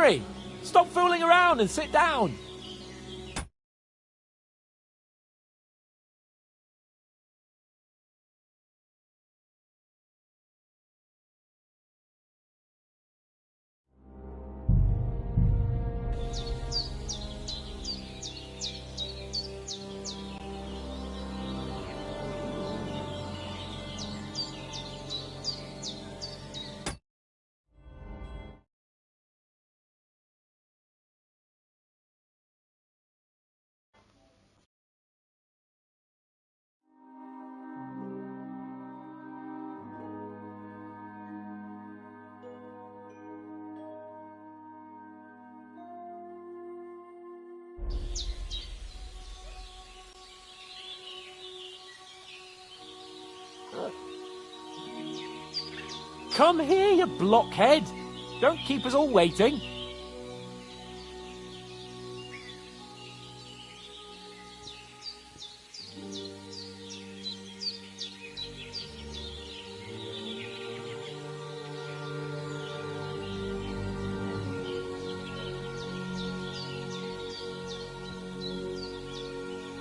Henry! Stop fooling around and sit down! Come here, you blockhead! Don't keep us all waiting.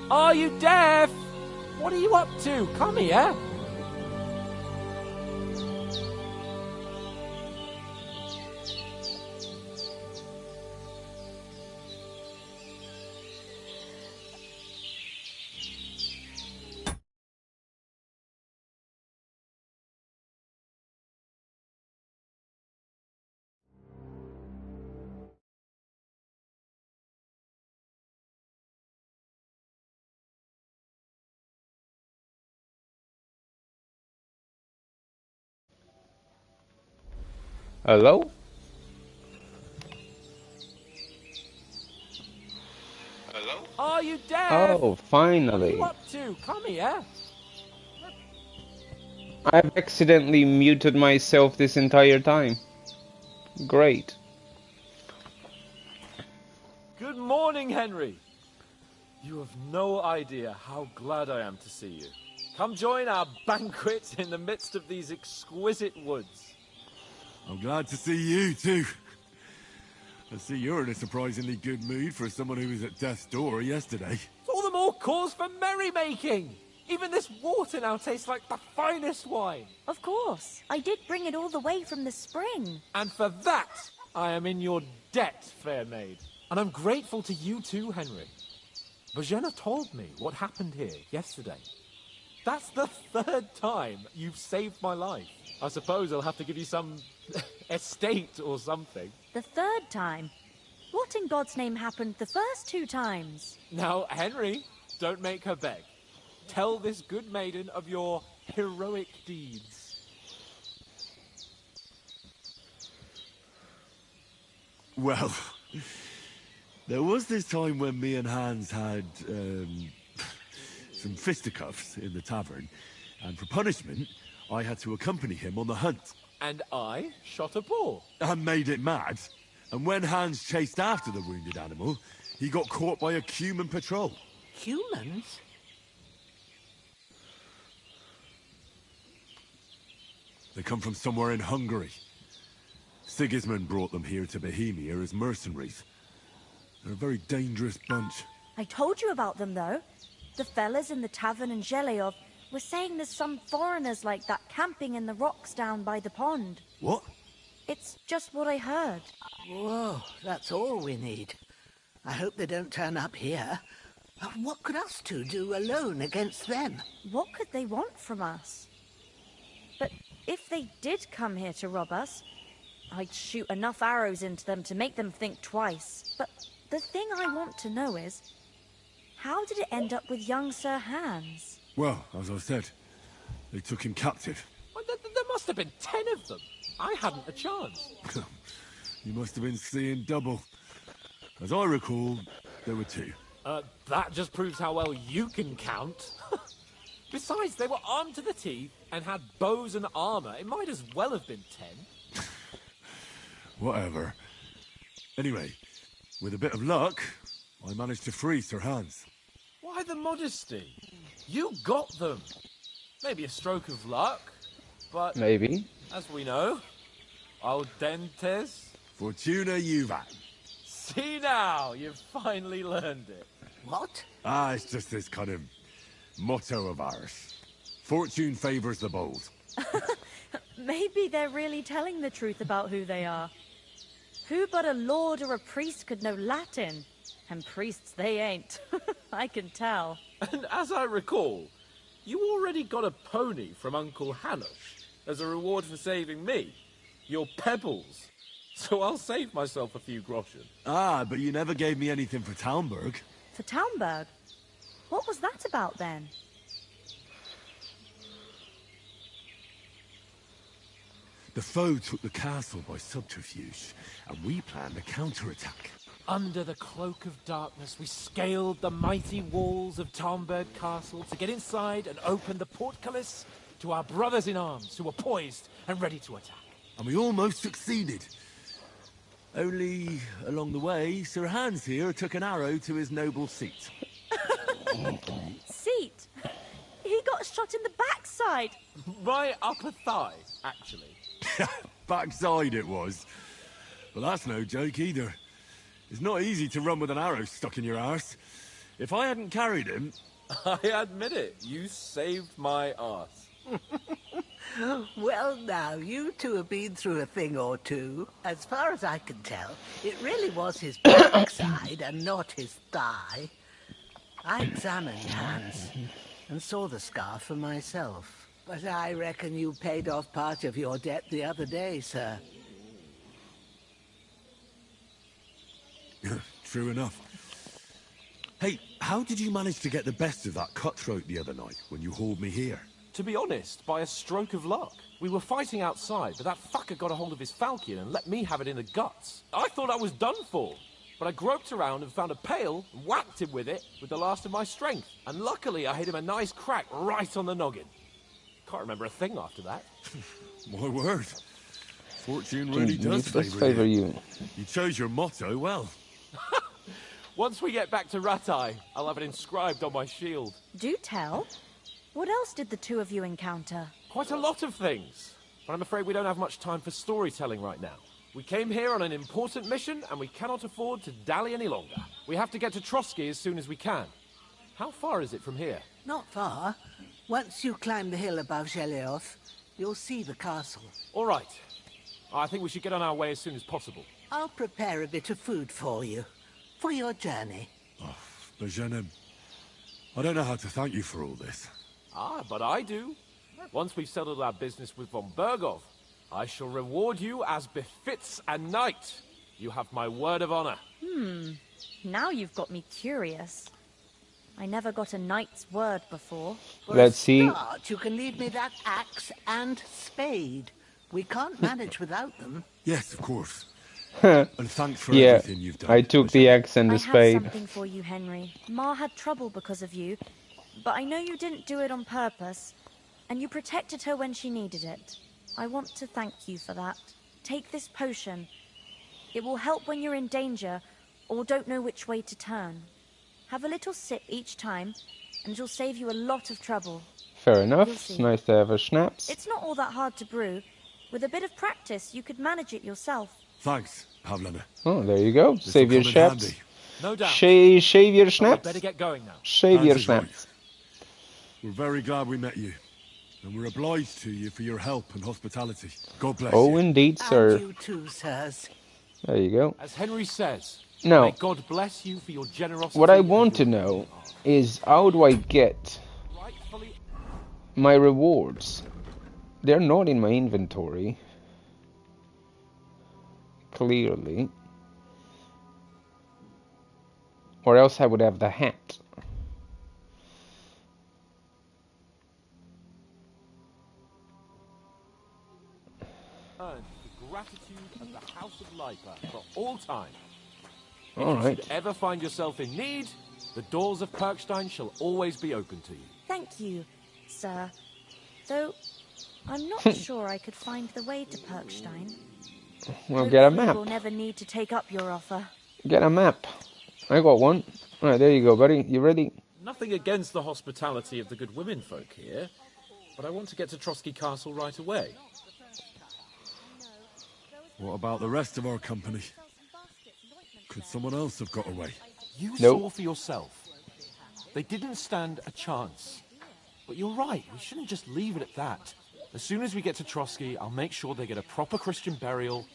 Are you deaf? What are you up to? Come here. Hello? Hello? Are you deaf? Oh, finally. What are you up to? Come here. I've accidentally muted myself this entire time. Great. Good morning, Henry. You have no idea how glad I am to see you. Come join our banquet in the midst of these exquisite woods. I'm glad to see you, too. I see you're in a surprisingly good mood for someone who was at death's door yesterday. All the more cause for merrymaking! Even this water now tastes like the finest wine. Of course. I did bring it all the way from the spring. And for that, I am in your debt, fair maid. And I'm grateful to you too, Henry. Bojena told me what happened here yesterday. That's the third time you've saved my life. I suppose I'll have to give you some estate or something. The third time? What in God's name happened the first 2 times? Now, Henry, don't make her beg. Tell this good maiden of your heroic deeds. Well, there was this time when me and Hans had, some fisticuffs in the tavern, and for punishment, I had to accompany him on the hunt. And I shot a boar. And made it mad. And when Hans chased after the wounded animal, he got caught by a human patrol. Humans? They come from somewhere in Hungary. Sigismund brought them here to Bohemia as mercenaries. They're a very dangerous bunch. I told you about them, though. The fellas in the tavern in Zheleov were saying there's some foreigners like that camping in the rocks down by the pond. What? It's just what I heard. Whoa, that's all we need. I hope they don't turn up here. What could us two do alone against them? What could they want from us? But if they did come here to rob us, I'd shoot enough arrows into them to make them think twice. But the thing I want to know is, how did it end up with young Sir Hans? Well, as I said, they took him captive. Well, there must have been 10 of them. I hadn't a chance. You must have been seeing double. As I recall, there were 2. That just proves how well you can count. Besides, they were armed to the teeth and had bows and armor. It might as well have been 10. Whatever. Anyway, with a bit of luck, I managed to free Sir Hans. Why the modesty? You got them. Maybe a stroke of luck, but... Maybe. As we know, al dentes, Fortuna Juvat. See now, you've finally learned it. What? Ah, it's just this kind of motto of ours. Fortune favors the bold. Maybe they're really telling the truth about who they are. Who but a lord or a priest could know Latin? And priests they ain't. I can tell. And as I recall, you already got a pony from Uncle Hanush as a reward for saving me. Your pebbles. So I'll save myself a few groschen. Ah, but you never gave me anything for Talmberg. For Talmberg? What was that about then? The foe took the castle by subterfuge, and we planned a counterattack. Under the cloak of darkness, we scaled the mighty walls of Talmberg Castle to get inside and open the portcullis to our brothers in arms who were poised and ready to attack. And we almost succeeded. Only, along the way, Sir Hans here took an arrow to his noble seat. Seat? He got shot in the backside. My upper thigh, actually. Backside it was. But that's no joke either. It's not easy to run with an arrow stuck in your arse. If I hadn't carried him... I admit it, you saved my arse. Well, now, you two have been through a thing or two. As far as I can tell, it really was his backside and not his thigh. I examined Hans and saw the scar for myself. But I reckon you paid off part of your debt the other day, sir. True enough. Hey, how did you manage to get the best of that cutthroat the other night when you hauled me here? To be honest, by a stroke of luck. We were fighting outside, but that fucker got a hold of his falchion and let me have it in the guts. I thought I was done for. But I groped around and found a pail, and whacked him with it with the last of my strength. And luckily, I hit him a nice crack right on the noggin. Can't remember a thing after that. My word. Fortune really does favor you. You chose your motto well. Once we get back to Ratai, I'll have it inscribed on my shield. Do tell. What else did the two of you encounter? Quite a lot of things. But I'm afraid we don't have much time for storytelling right now. We came here on an important mission, and we cannot afford to dally any longer. We have to get to Trotsky as soon as we can. How far is it from here? Not far. Once you climb the hill above Geleoth, you'll see the castle. All right. I think we should get on our way as soon as possible. I'll prepare a bit of food for you, for your journey. Bajana, I don't know how to thank you for all this. Ah, but I do. Once we've settled our business with von Bergov, I shall reward you as befits a knight. You have my word of honor. Now you've got me curious. I never got a knight's word before. For Let's a see. start, you can leave me that axe and spade. We can't manage without them. Yes, of course. And thanks for Yeah, everything you've done. I took the axe and I the have spade. something for you, Henry. Ma had trouble because of you, but I know you didn't do it on purpose, and you protected her when she needed it. I want to thank you for that. Take this potion. It will help when you're in danger or don't know which way to turn. Have a little sip each time, and it'll save you a lot of trouble. Fair enough. You'll It's see. nice to have a schnapps. It's not all that hard to brew. With a bit of practice, you could manage it yourself. Thanks, Pavlana. Oh, there you go. This'll Save your come in schnapps. handy. No doubt. Shave your But we schnapps. better get going now. Shave Hans your is right. schnapps. We're very glad we met you. And we're obliged to you for your help and hospitality. God bless Oh, you. indeed, And sir. you too, sirs. There you go. As Henry says, No. may God bless you for your generosity. What I and want to your- know is how do I get Rightfully my rewards? They're not in my inventory. Clearly. Or else I would have the hat. earned the gratitude of the House of Lipa for all time. Alright. If you ever find yourself in need, the doors of Perkstein shall always be open to you. Thank you, sir. Though, I'm not sure I could find the way to Perkstein. Well, get a Hopefully map. We'll never need to take up your offer. Get a map. I got one. Alright, there you go, buddy. You ready? Nothing against the hospitality of the good women folk here, but I want to get to Trotsky Castle right away. What about the rest of our company? Could someone else have got away? You Nope. saw for yourself. They didn't stand a chance. But you're right, we shouldn't just leave it at that. As soon as we get to Trotsky, I'll make sure they get a proper Christian burial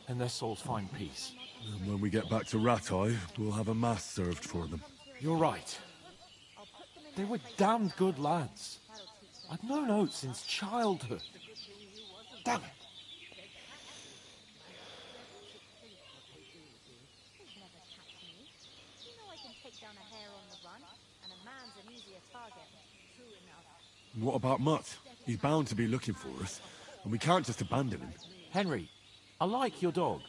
and their souls find peace. And when we get back to Ratai, we'll have a mass served for them. You're right. They were damned good lads. I've known Oates since childhood. Damn it. What about Mutt? He's bound to be looking for us, and we can't just abandon him. Henry, I like your dog,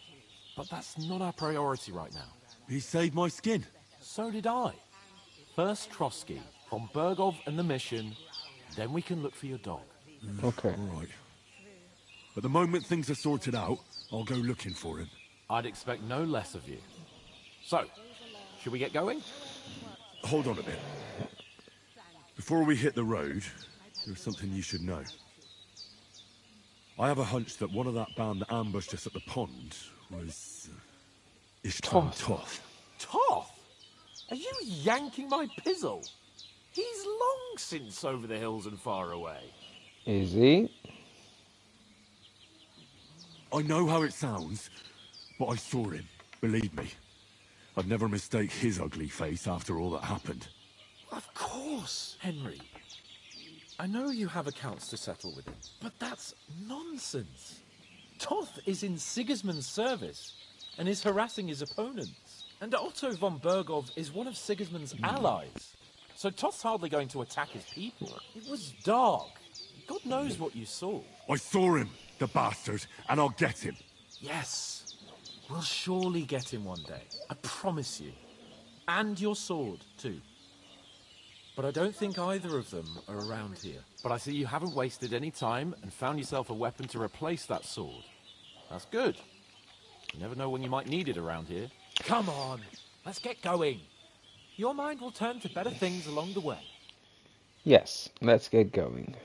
but that's not our priority right now. He saved my skin. So did I. First Trotsky, from Bergov and the mission, then we can look for your dog. Okay. All right. But the moment things are sorted out, I'll go looking for him. I'd expect no less of you. So, should we get going? Hold on a bit. Before we hit the road, there's something you should know. I have a hunch that one of that band that ambushed us at the pond was... Ishtar Toth. Toth? Are you yanking my pizzle? He's long since over the hills and far away. Is he? I know how it sounds, but I saw him, believe me. I'd never mistake his ugly face after all that happened. Of course, Henry. I know you have accounts to settle with him, but that's nonsense. Toth is in Sigismund's service and is harassing his opponents. And Otto von Bergov is one of Sigismund's allies. So Toth's hardly going to attack his people. It was dark. God knows what you saw. I saw him, the bastard, and I'll get him. Yes, we'll surely get him one day. I promise you. And your sword, too. But I don't think either of them are around here. But I see you haven't wasted any time and found yourself a weapon to replace that sword. That's good. You never know when you might need it around here. Come on, let's get going. Your mind will turn to better things along the way. Yes, let's get going.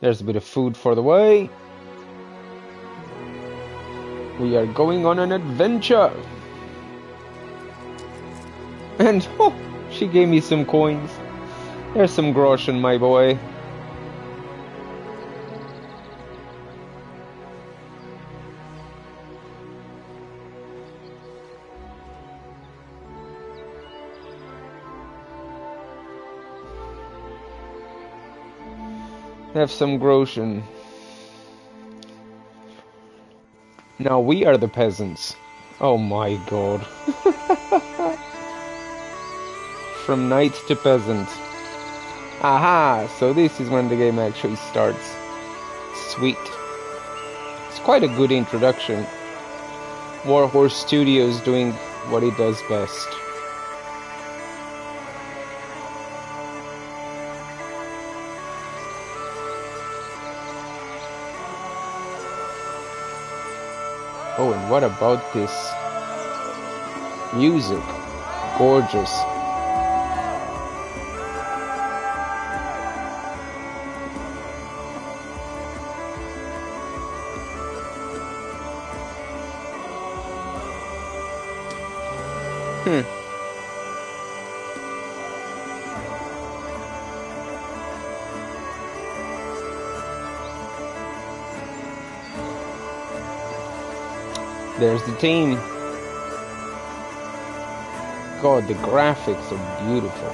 There's a bit of food for the way. We are going on an adventure. And, oh, she gave me some coins. There's some groschen, my boy. Have some groschen. Now we are the peasants. Oh my god. From knight to peasant. Aha! So this is when the game actually starts. Sweet. It's quite a good introduction. Warhorse Studios doing what it does best. Oh, and what about this music? Gorgeous. There's the team. God, the graphics are beautiful.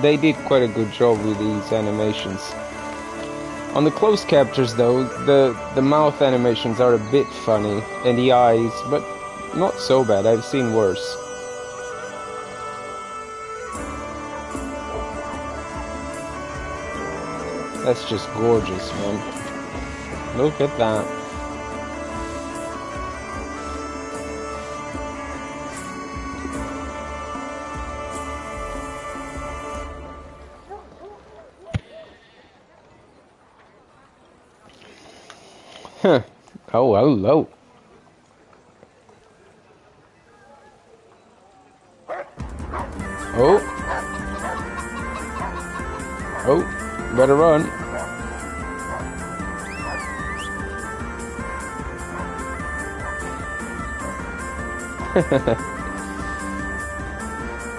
They did quite a good job with these animations. On the close captures though, the mouth animations are a bit funny, and the eyes, but not so bad. I've seen worse. That's just gorgeous, man. Look at that. Huh. Oh, hello. Oh. Oh, better run.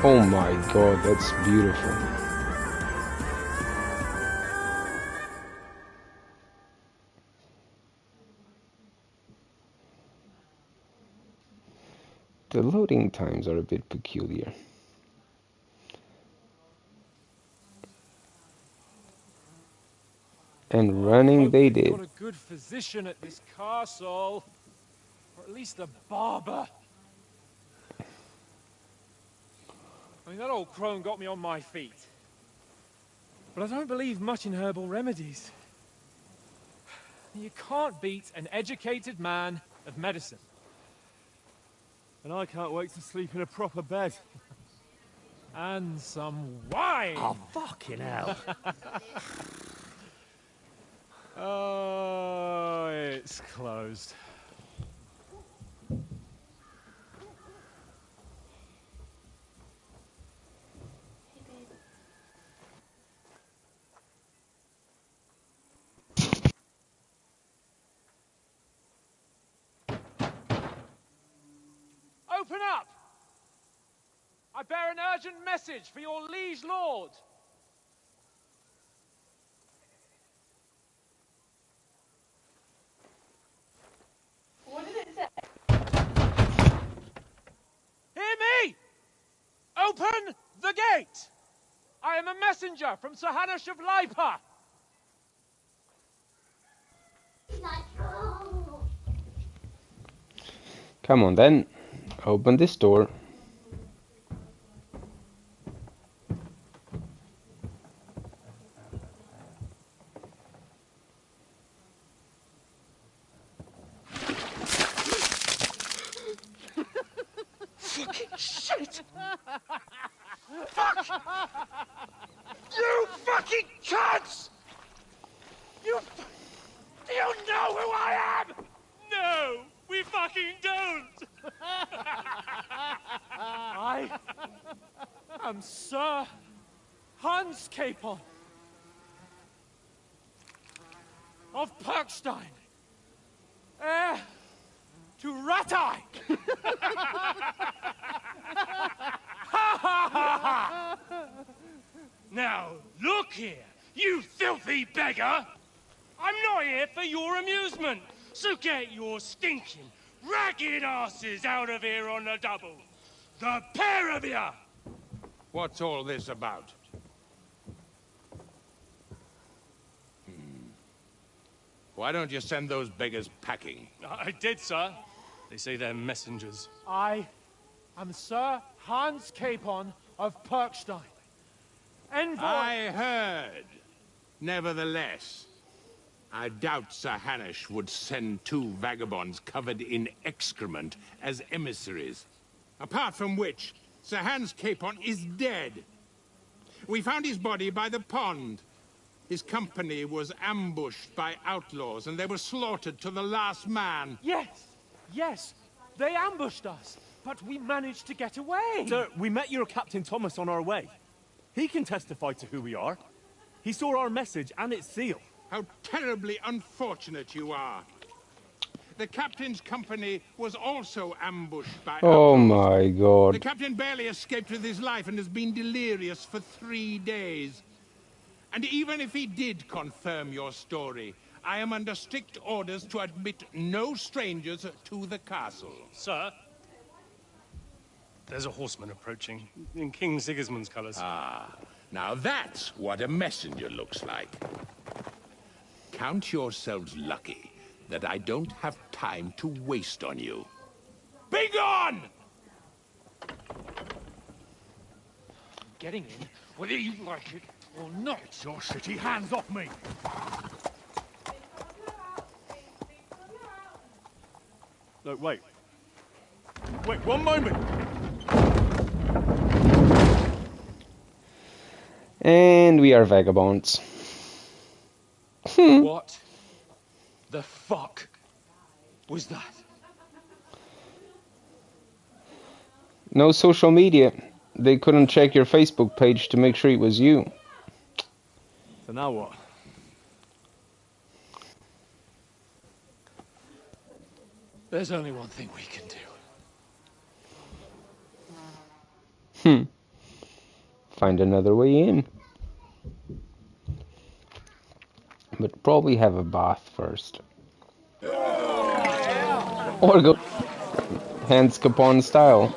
Oh my god, that's beautiful. The loading times are a bit peculiar. And running they did. Got a good physician at this castle, or at least a barber. I mean, that old crone got me on my feet. But I don't believe much in herbal remedies. You can't beat an educated man of medicine. And I can't wait to sleep in a proper bed. And some wine! Oh, fucking hell. Oh, it's closed. Open up! I bear an urgent message for your liege lord. What did it say? Hear me! Open the gate! I am a messenger from Sir Hanush of Lipa. Come on then, open this door. Fucking shit! Fuck! You fucking cunts! Do you know who I am? No, we fucking don't! I am Sir Hans Capon of Perkstein, heir to Ratai! Now, look here, you filthy beggar! I'm not here for your amusement, so get your stinking, ragged asses out of here on the double. The pair of you! What's all this about? Why don't you send those beggars packing? I did, sir. They say they're messengers. I am Sir Hans Capon of Perkstein. Envoy... I heard. Nevertheless, I doubt Sir Hanush would send two vagabonds covered in excrement as emissaries. Apart from which, Sir Hans Capon is dead. We found his body by the pond. His company was ambushed by outlaws, and they were slaughtered to the last man. Yes, they ambushed us, but we managed to get away. Sir, we met your Captain Thomas on our way. He can testify to who we are. He saw our message and its seal. How terribly unfortunate you are. The captain's company was also ambushed by Oh outlaws. my The god. captain barely escaped with his life and has been delirious for 3 days. And even if he did confirm your story, I am under strict orders to admit no strangers to the castle. Sir, there's a horseman approaching, in King Sigismund's colours. Now that's what a messenger looks like. Count yourselves lucky that I don't have time to waste on you. Be gone! Getting in, whether you like it or not. Your shitty hands off me! No, wait. Wait, one moment! And we are vagabonds. What the fuck was that? No social media. They couldn't check your Facebook page to make sure it was you. So now what? There's only one thing we can do. Find another way in. But probably have a bath first. Or go Hans Capone style.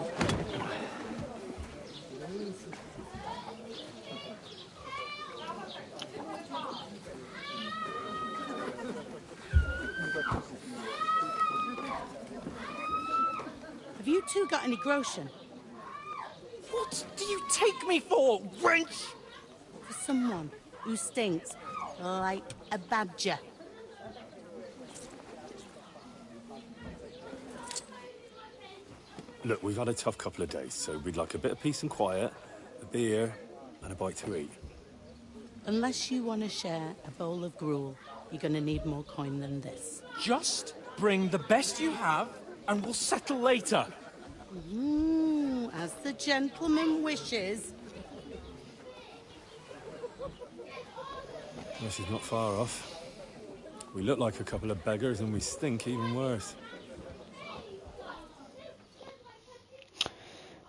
Have you two got any groschen? What do you take me for, wench? For someone who stinks like a badger. Look, we've had a tough couple of days, so we'd like a bit of peace and quiet, a beer, and a bite to eat. Unless you want to share a bowl of gruel, you're going to need more coin than this. Just bring the best you have, and we'll settle later. As the gentleman wishes. Well, she's not far off. We look like a couple of beggars, and we stink even worse.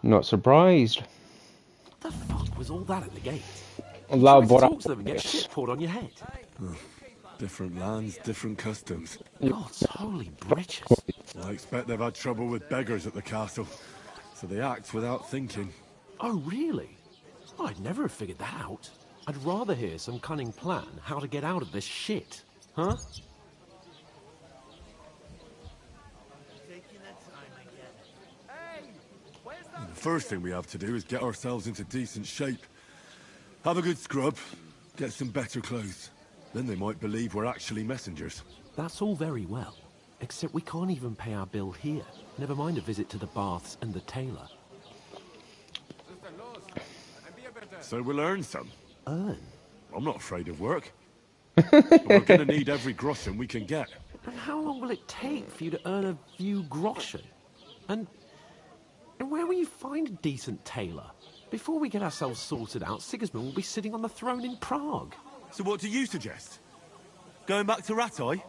Not surprised. What the fuck was all that at the gate? Loud Try to talk to them and get shit poured on your head. Different lands, different customs. God's holy britches. I expect they've had trouble with beggars at the castle, so they act without thinking. Oh, really? I'd never have figured that out. I'd rather hear some cunning plan how to get out of this shit. Huh? The first thing we have to do is get ourselves into decent shape. Have a good scrub, get some better clothes. Then they might believe we're actually messengers. That's all very well. Except we can't even pay our bill here. Never mind a visit to the baths and the tailor. So we'll earn some. Earn? I'm not afraid of work. But we're gonna need every groschen we can get. And how long will it take for you to earn a few groschen? And where will you find a decent tailor? Before we get ourselves sorted out, Sigismund will be sitting on the throne in Prague. So what do you suggest? Going back to Ratai?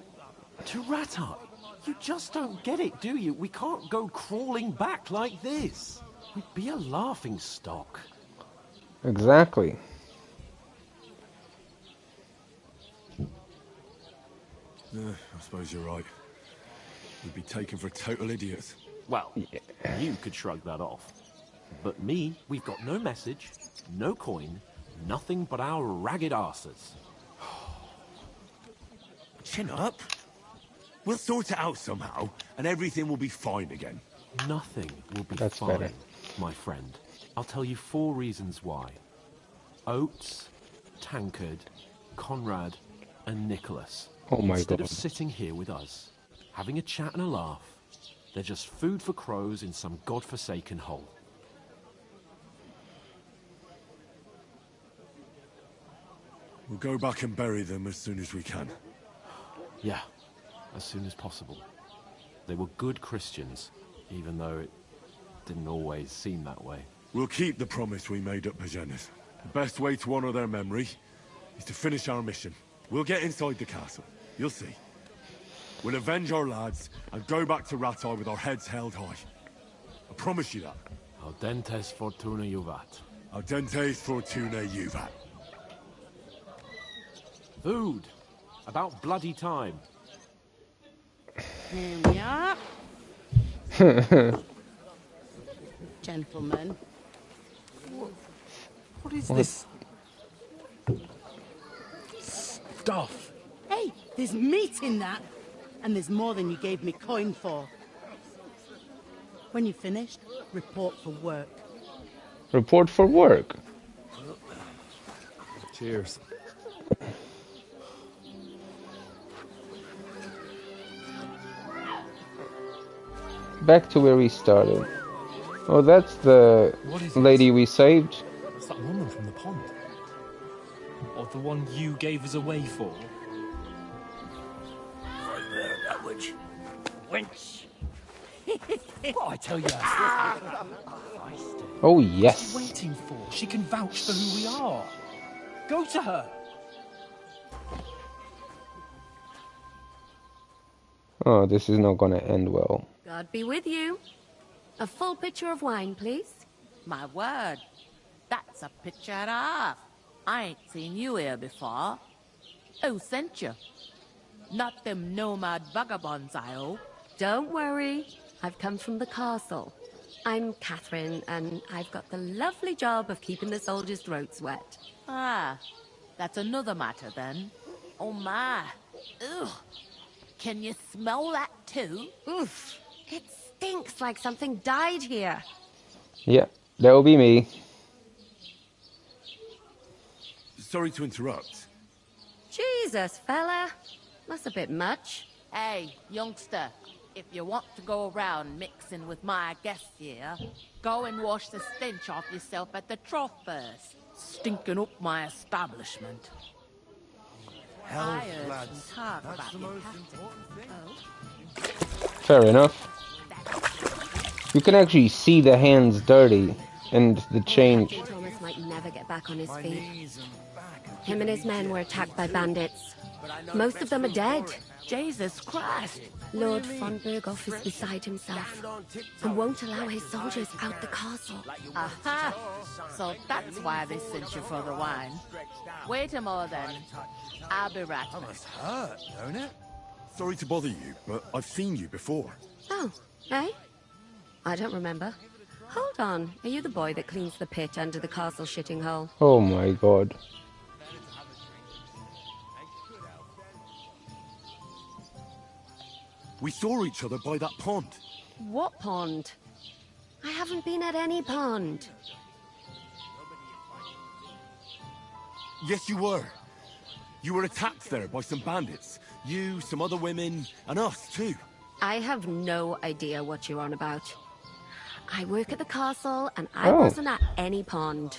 To Ratai? You just don't get it, do you? We can't go crawling back like this. We'd be a laughing stock. Exactly. I suppose you're right. We'd be taken for total idiots. Well, you could shrug that off. But me, we've got no message, no coin, nothing but our ragged arses. Chin up. We'll sort it out somehow, and everything will be fine again. Nothing will be That's fine, better. my friend. I'll tell you 4 reasons why. Oates, Tankard, Conrad, and Nicholas. Oh my Instead God. of sitting here with us, having a chat and a laugh, they're just food for crows in some godforsaken hole. We'll go back and bury them as soon as we can. Yeah, as soon as possible. They were good Christians, even though it didn't always seem that way. We'll keep the promise we made at Bajenas. The best way to honor their memory is to finish our mission. We'll get inside the castle. You'll see. We'll avenge our lads and go back to Ratai with our heads held high. I promise you that. Audentes fortuna juvat. Audentes fortuna juvat. Food! About bloody time. Here we are. Gentlemen. What is this stuff? Hey, there's meat in that. And there's more than you gave me coin for. When you're finished, report for work. Report for work. Cheers. Back to where we started. Oh, that's the What is lady we saved. It's that woman from the pond. Or the one you gave us away for. Wench. What I tell you, Oh what's yes. she waiting for? She can vouch for who we are. Go to her. Oh, this is not gonna end well. God be with you. A full pitcher of wine, please. My word, that's a picture and a half. I ain't seen you here before. Who sent you? Not them nomad vagabonds, I hope. Don't worry. I've come from the castle. I'm Catherine, and I've got the lovely job of keeping the soldiers' throats wet. Ah, that's another matter then. Oh my. Ugh. Can you smell that too? Oof. It stinks like something died here. Yeah, that will be me. Sorry to interrupt. Jesus, fella. That's a bit much. Hey, youngster, if you want to go around mixing with my guests here, go and wash the stench off yourself at the trough first. Stinking up my establishment. I heard some talk about your Fair enough. You can actually see the hands dirty and the change. Captain Thomas might never get back on his feet. Him and his men were attacked by bandits. Most of them are dead. Jesus Christ! Lord von Berghoff is beside himself and won't allow his soldiers out the castle. Aha! So that's why they sent you for the wine. Wait a moment then. I'll be right back. Must hurt, don't it? Sorry to bother you, but I've seen you before. Oh, eh? I don't remember. Hold on. Are you the boy that cleans the pit under the castle shitting hole? Oh my god. We saw each other by that pond. What pond? I haven't been at any pond. Yes, you were. You were attacked there by some bandits. You, some other women, and us too. I have no idea what you're on about. I work at the castle, and I Oh. wasn't at any pond.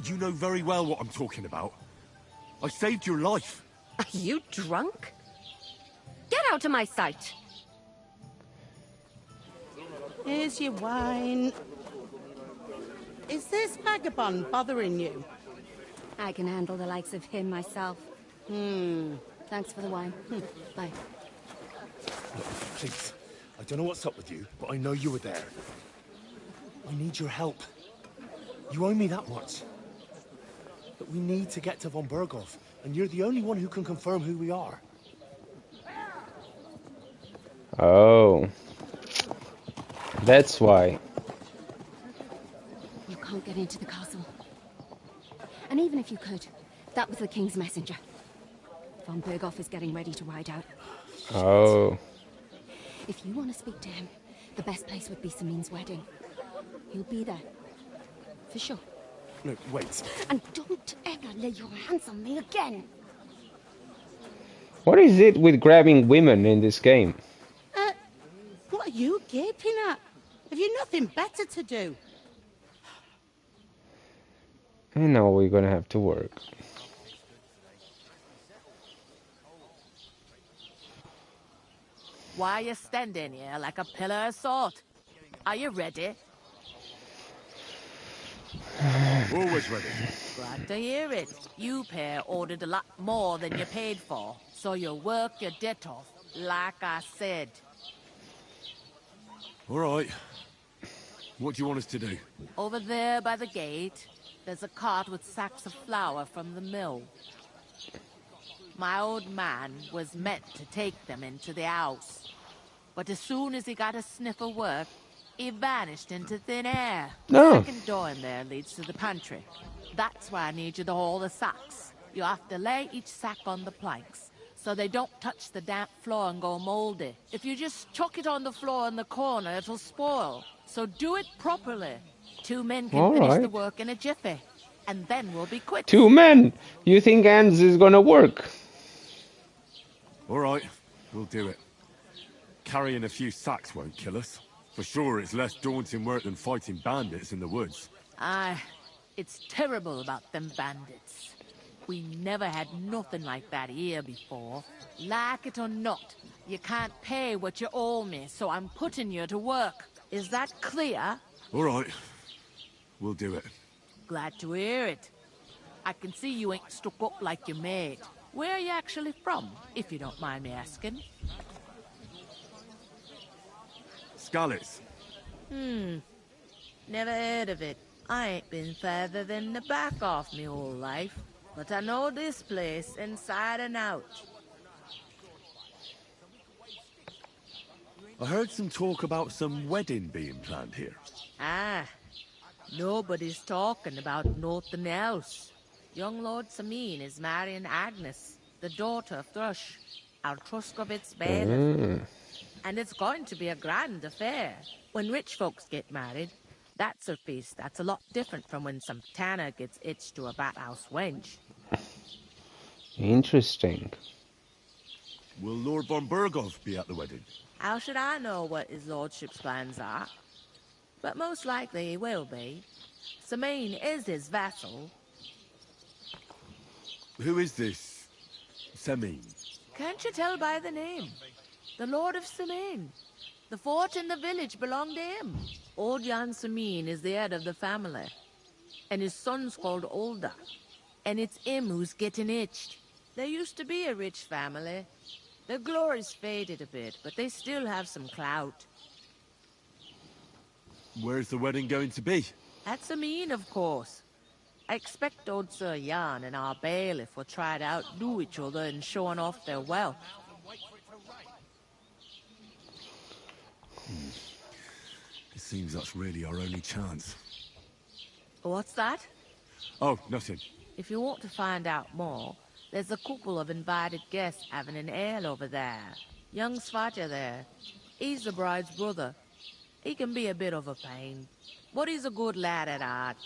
You know very well what I'm talking about. I saved your life. Are you drunk? Get out of my sight! Here's your wine. Is this vagabond bothering you? I can handle the likes of him myself. Thanks for the wine. Bye. Look, please. I don't know what's up with you, but I know you were there. I need your help. You owe me that much. But we need to get to von Berghoff, and you're the only one who can confirm who we are. Oh. That's why. You can't get into the castle. And even if you could, that was the king's messenger. Von Berghoff is getting ready to ride out. Oh. If you want to speak to him, the best place would be Samin's wedding. He'll be there. For sure. No, wait. And don't ever lay your hands on me again. What is it with grabbing women in this game? What are you gaping at? Have you nothing better to do? I know we're gonna have to work. Why are you standing here like a pillar of salt? Are you ready? Always ready. Glad to hear it. You pair ordered a lot more than you paid for, so you work your debt off, like I said. All right. What do you want us to do? Over there by the gate, there's a cart with sacks of flour from the mill. My old man was meant to take them into the house. But as soon as he got a sniff of work, he vanished into thin air. No. The second door in there leads to the pantry. That's why I need you to haul the sacks. You have to lay each sack on the planks, so they don't touch the damp floor and go moldy. If you just chuck it on the floor in the corner, it'll spoil. So do it properly. 2 men can All finish the right. work in a jiffy. And then we'll be quits. 2 men! You think Hans is gonna work? All right, we'll do it. Carrying a few sacks won't kill us. For sure, it's less daunting work than fighting bandits in the woods. Aye, it's terrible about them bandits. We never had nothing like that here before. Like it or not, you can't pay what you owe me, so I'm putting you to work. Is that clear? All right, we'll do it. Glad to hear it. I can see you ain't stuck up like your mate. Where are you actually from, if you don't mind me asking? Skalitz. Never heard of it. I ain't been further than the back off me whole life. But I know this place inside and out. I heard some talk about some wedding being planned here. Ah, nobody's talking about nothing else. Young Lord Samin is marrying Agnes, the daughter of Thrush, our Truskovitz bailiff. And it's going to be a grand affair. When rich folks get married, that's a feast that's a lot different from when some tanner gets hitched to a bathhouse wench. Interesting. Will Lord von Burgov be at the wedding? How should I know what his lordship's plans are? But most likely he will be. Samin is his vassal. Who is this Semin? Can't you tell by the name? The Lord of Samin. The fort and the village belong to him. Old Jan Samin is the head of the family. And his son's called Olda. And it's him who's getting itched. There used to be a rich family. Their glory's faded a bit, but they still have some clout. Where's the wedding going to be? At Samin, of course. I expect old Sir Jan and our bailiff will try to outdo each other in showing off their wealth. It seems that's really our only chance. What's that? Oh, nothing. If you want to find out more, there's a couple of invited guests having an ale over there. Young Svatja there. He's the bride's brother. He can be a bit of a pain, but he's a good lad at heart.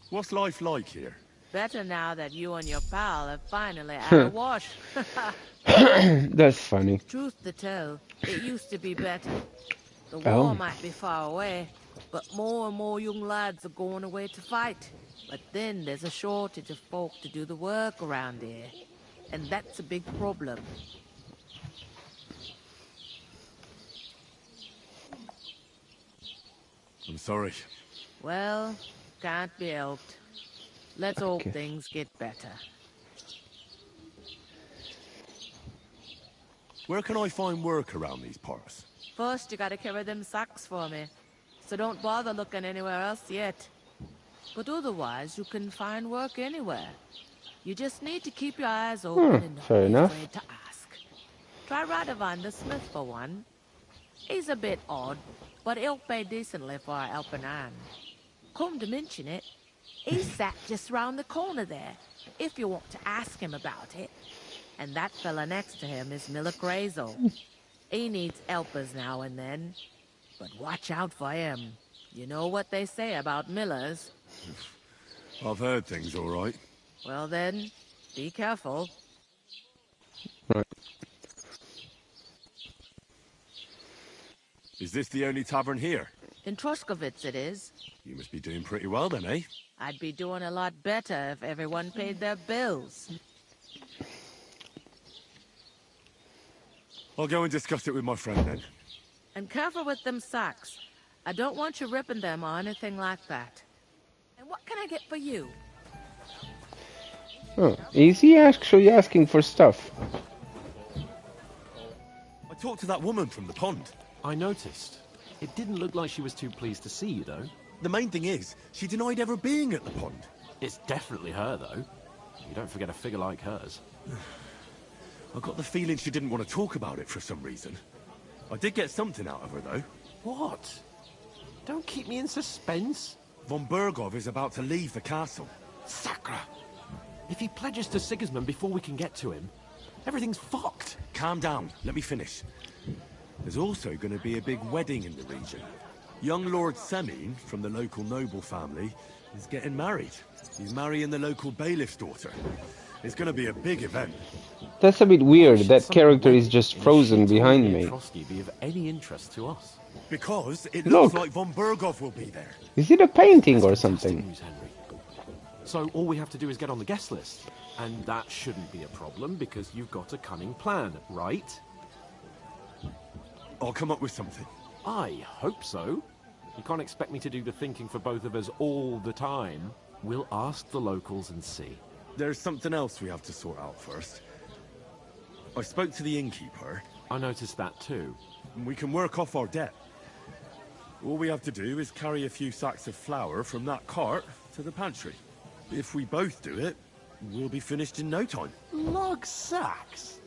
What's life like here? Better now that you and your pal have finally had a wash. That's funny. Truth to tell, it used to be better. The Oh. war might be far away, but more and more young lads are going away to fight. But then there's a shortage of folk to do the work around here. And that's a big problem. I'm sorry. Well, can't be helped. Let's hope Okay. things get better. Where can I find work around these parts? First, you gotta carry them sacks for me. So don't bother looking anywhere else yet. But otherwise, you can find work anywhere. You just need to keep your eyes open and not fair be enough. afraid to ask. Try Radovan the Smith for one. He's a bit odd, but he'll pay decently for a helping hand. Come to mention it, he's sat just round the corner there, if you want to ask him about it. And that fella next to him is Miller Crazel. He needs helpers now and then. But watch out for him. You know what they say about Millers. I've heard things all right. Well then, be careful. Right. Is this the only tavern here? In Truskovitz it is. You must be doing pretty well then, eh? I'd be doing a lot better if everyone paid their bills. I'll go and discuss it with my friend then. And careful with them sacks. I don't want you ripping them or anything like that. And what can I get for you? Oh, is he actually asking for stuff? I talked to that woman from the pond. I noticed. It didn't look like she was too pleased to see you, though. The main thing is, she denied ever being at the pond. It's definitely her, though. You don't forget a figure like hers. I got the feeling she didn't want to talk about it for some reason. I did get something out of her, though. What? Don't keep me in suspense. Von Burgov is about to leave the castle. Sacra! If he pledges to Sigismund before we can get to him, everything's fucked. Calm down. Let me finish. There's also going to be a big wedding in the region. Young Lord Semin, from the local noble family, is getting married. He's marrying the local bailiff's daughter. It's going to be a big event. That's a bit weird. That character is just frozen behind me. Trotsky be of any interest to us? Because it Look. looks like Von Burgov will be there. Is it a painting or something? News, Henry. So all we have to do is get on the guest list. And that shouldn't be a problem because you've got a cunning plan, right? I'll come up with something. I hope so. You can't expect me to do the thinking for both of us all the time. We'll ask the locals and see. there's something else we have to sort out first. I spoke to the innkeeper. I noticed that too. And we can work off our debt. All we have to do is carry a few sacks of flour from that cart to the pantry. If we both do it, we'll be finished in no time. Lug sacks?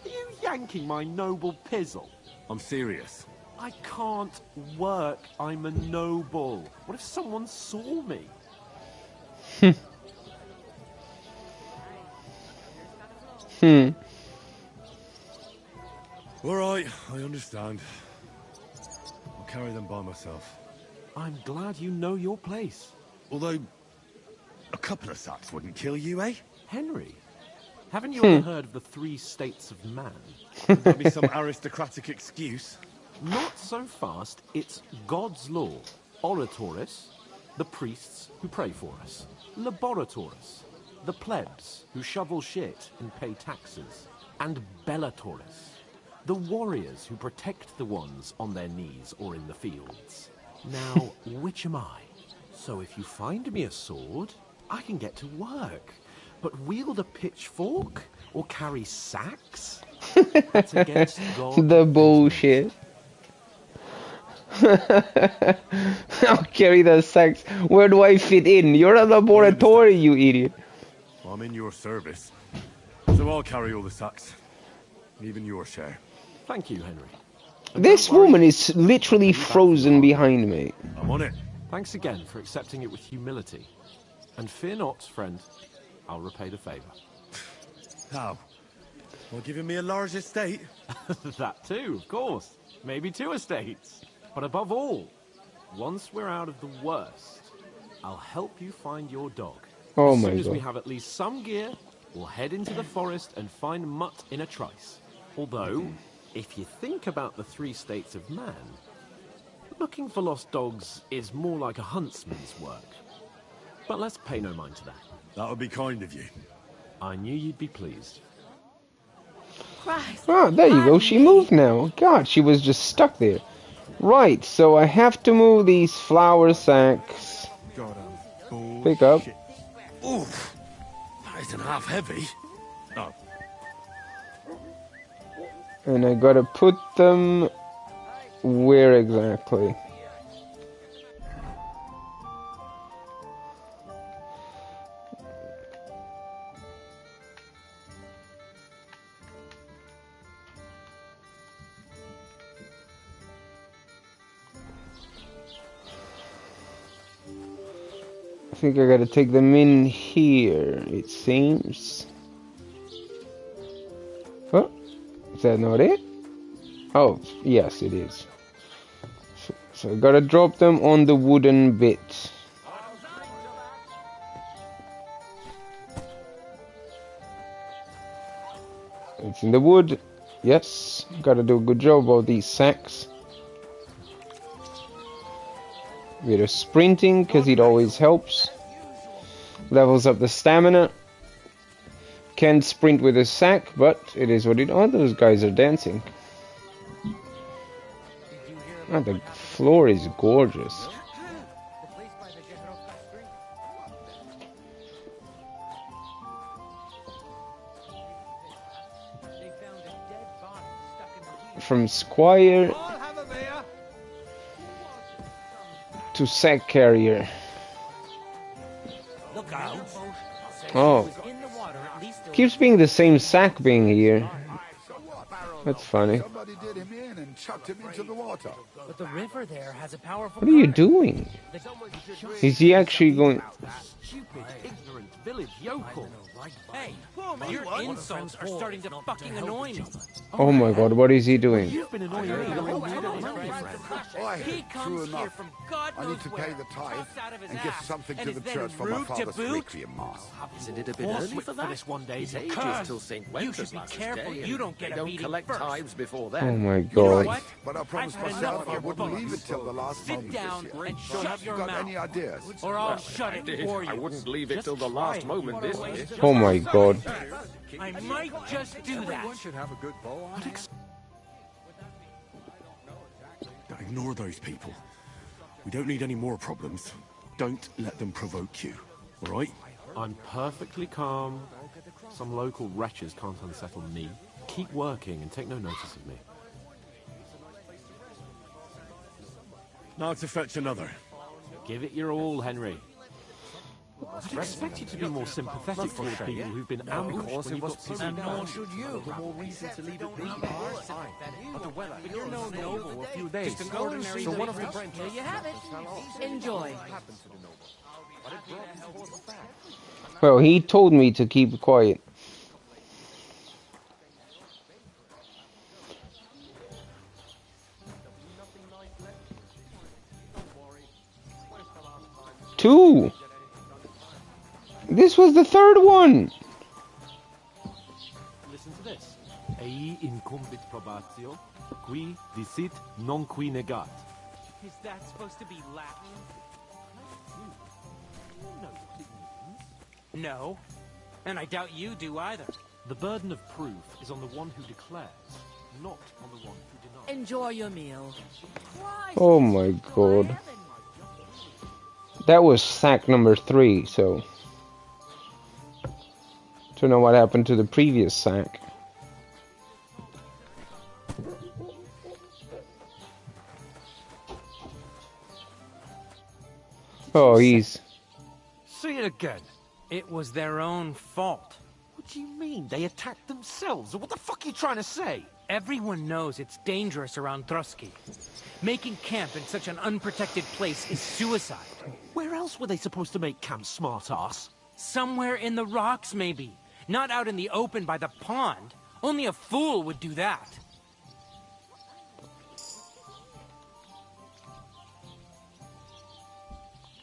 Are you yanking my noble pizzle? I'm serious. I can't work. I'm a noble. What if someone saw me? All right, I understand. I'll carry them by myself. I'm glad you know your place. Although, a couple of sacks wouldn't kill you, eh? Henry, haven't you ever heard of the 3 states of man? There'll be some aristocratic excuse. Not so fast. It's God's law. Oratoris, the priests who pray for us. Laboratoris, the plebs who shovel shit and pay taxes. And Bellatoris, the warriors who protect the ones on their knees or in the fields. Now, which am I? So if you find me a sword, I can get to work. But wield a pitchfork or carry sacks? That's against God. The bullshit. I'll carry the sacks. Where do I fit in? You're a laboratory, you idiot. I'm in your service. So I'll carry all the sacks. Even your share. Thank you, Henry. This woman is literally frozen behind me. I'm on it. Thanks again for accepting it with humility. And fear not, friend. I'll repay the favor. How? Well, giving me a large estate? That too, of course. Maybe 2 estates. But above all, once we're out of the worst, I'll help you find your dog. Oh as my soon as we God. have at least some gear, we'll head into the forest and find Mutt in a trice. Although, if you think about the 3 states of man, looking for lost dogs is more like a huntsman's work. But let's pay no mind to that. That would be kind of you. I knew you'd be pleased. Christ. Ah, there you go. She moved now. God, she was just stuck there. Right, so I have to move these flour sacks. Pick up. Oof. That isn't half heavy. Oh. And I gotta put them where exactly? I think I gotta take them in here, it seems. Oh, is that not it? Oh, yes, it is. So I gotta drop them on the wooden bit. It's in the wood. Yes, gotta do a good job of these sacks. Bit of sprinting, because it always helps. Levels up the stamina. Can't sprint with a sack, but it is what it is. Oh, those guys are dancing. Oh, the floor is gorgeous. From Squire to sack carrier. Look out. Oh. Keeps being the same sack being here. That's funny. Somebody did him in and chucked him into the water. But the river there has a powerful What are you doing? Is he actually going... Stupid, ignorant village yokel. Hey, your insults are starting to fucking annoy me. Oh my god, what is he doing? You've been annoying me the whole time. Oi, true enough. I need to pay the tithe and give something to the church for my father's requiem mass. Isn't it a bit early for that? This one day, His age is till St. Wenceslas's Day, you don't get they a don't beating collect first. tithes before Oh then. my god. But I promised myself I wouldn't leave it till the last moment this year. and So have you got any ideas? Or I'll shut it for you. I wouldn't leave it till the last moment this year. Oh my god. I might just do that. Everyone should have a good bow on hand. Ignore those people. We don't need any more problems. Don't let them provoke you, all right? I'm perfectly calm. Some local wretches can't unsettle me. Keep working and take no notice of me. Now to fetch another. Give it your all, Henry. I'd expect you to be more sympathetic towards people who've been ambushed when you've got so and nor should you. The more reason to leave it be. But the weather, but you're no noble a few days. Just an ordinary So one of the branches. There you have it. Enjoy. Well, he told me to keep quiet. Two. This was the third one. Listen to this. Ei incumbit probatio, qui dicit non qui negat. Is that supposed to be Latin? No. And I doubt you do either. The burden of proof is on the one who declares, not on the one who denies. Enjoy your meal. Oh my god. That was sack number 3, so... Don't know what happened to the previous sack. Oh, he's... See it again. It was their own fault. What do you mean? They attacked themselves? What the fuck are you trying to say? Everyone knows it's dangerous around Trusky. Making camp in such an unprotected place is suicide. Where else were they supposed to make camp, smart-ass? Somewhere in the rocks, maybe. Not out in the open by the pond. Only a fool would do that.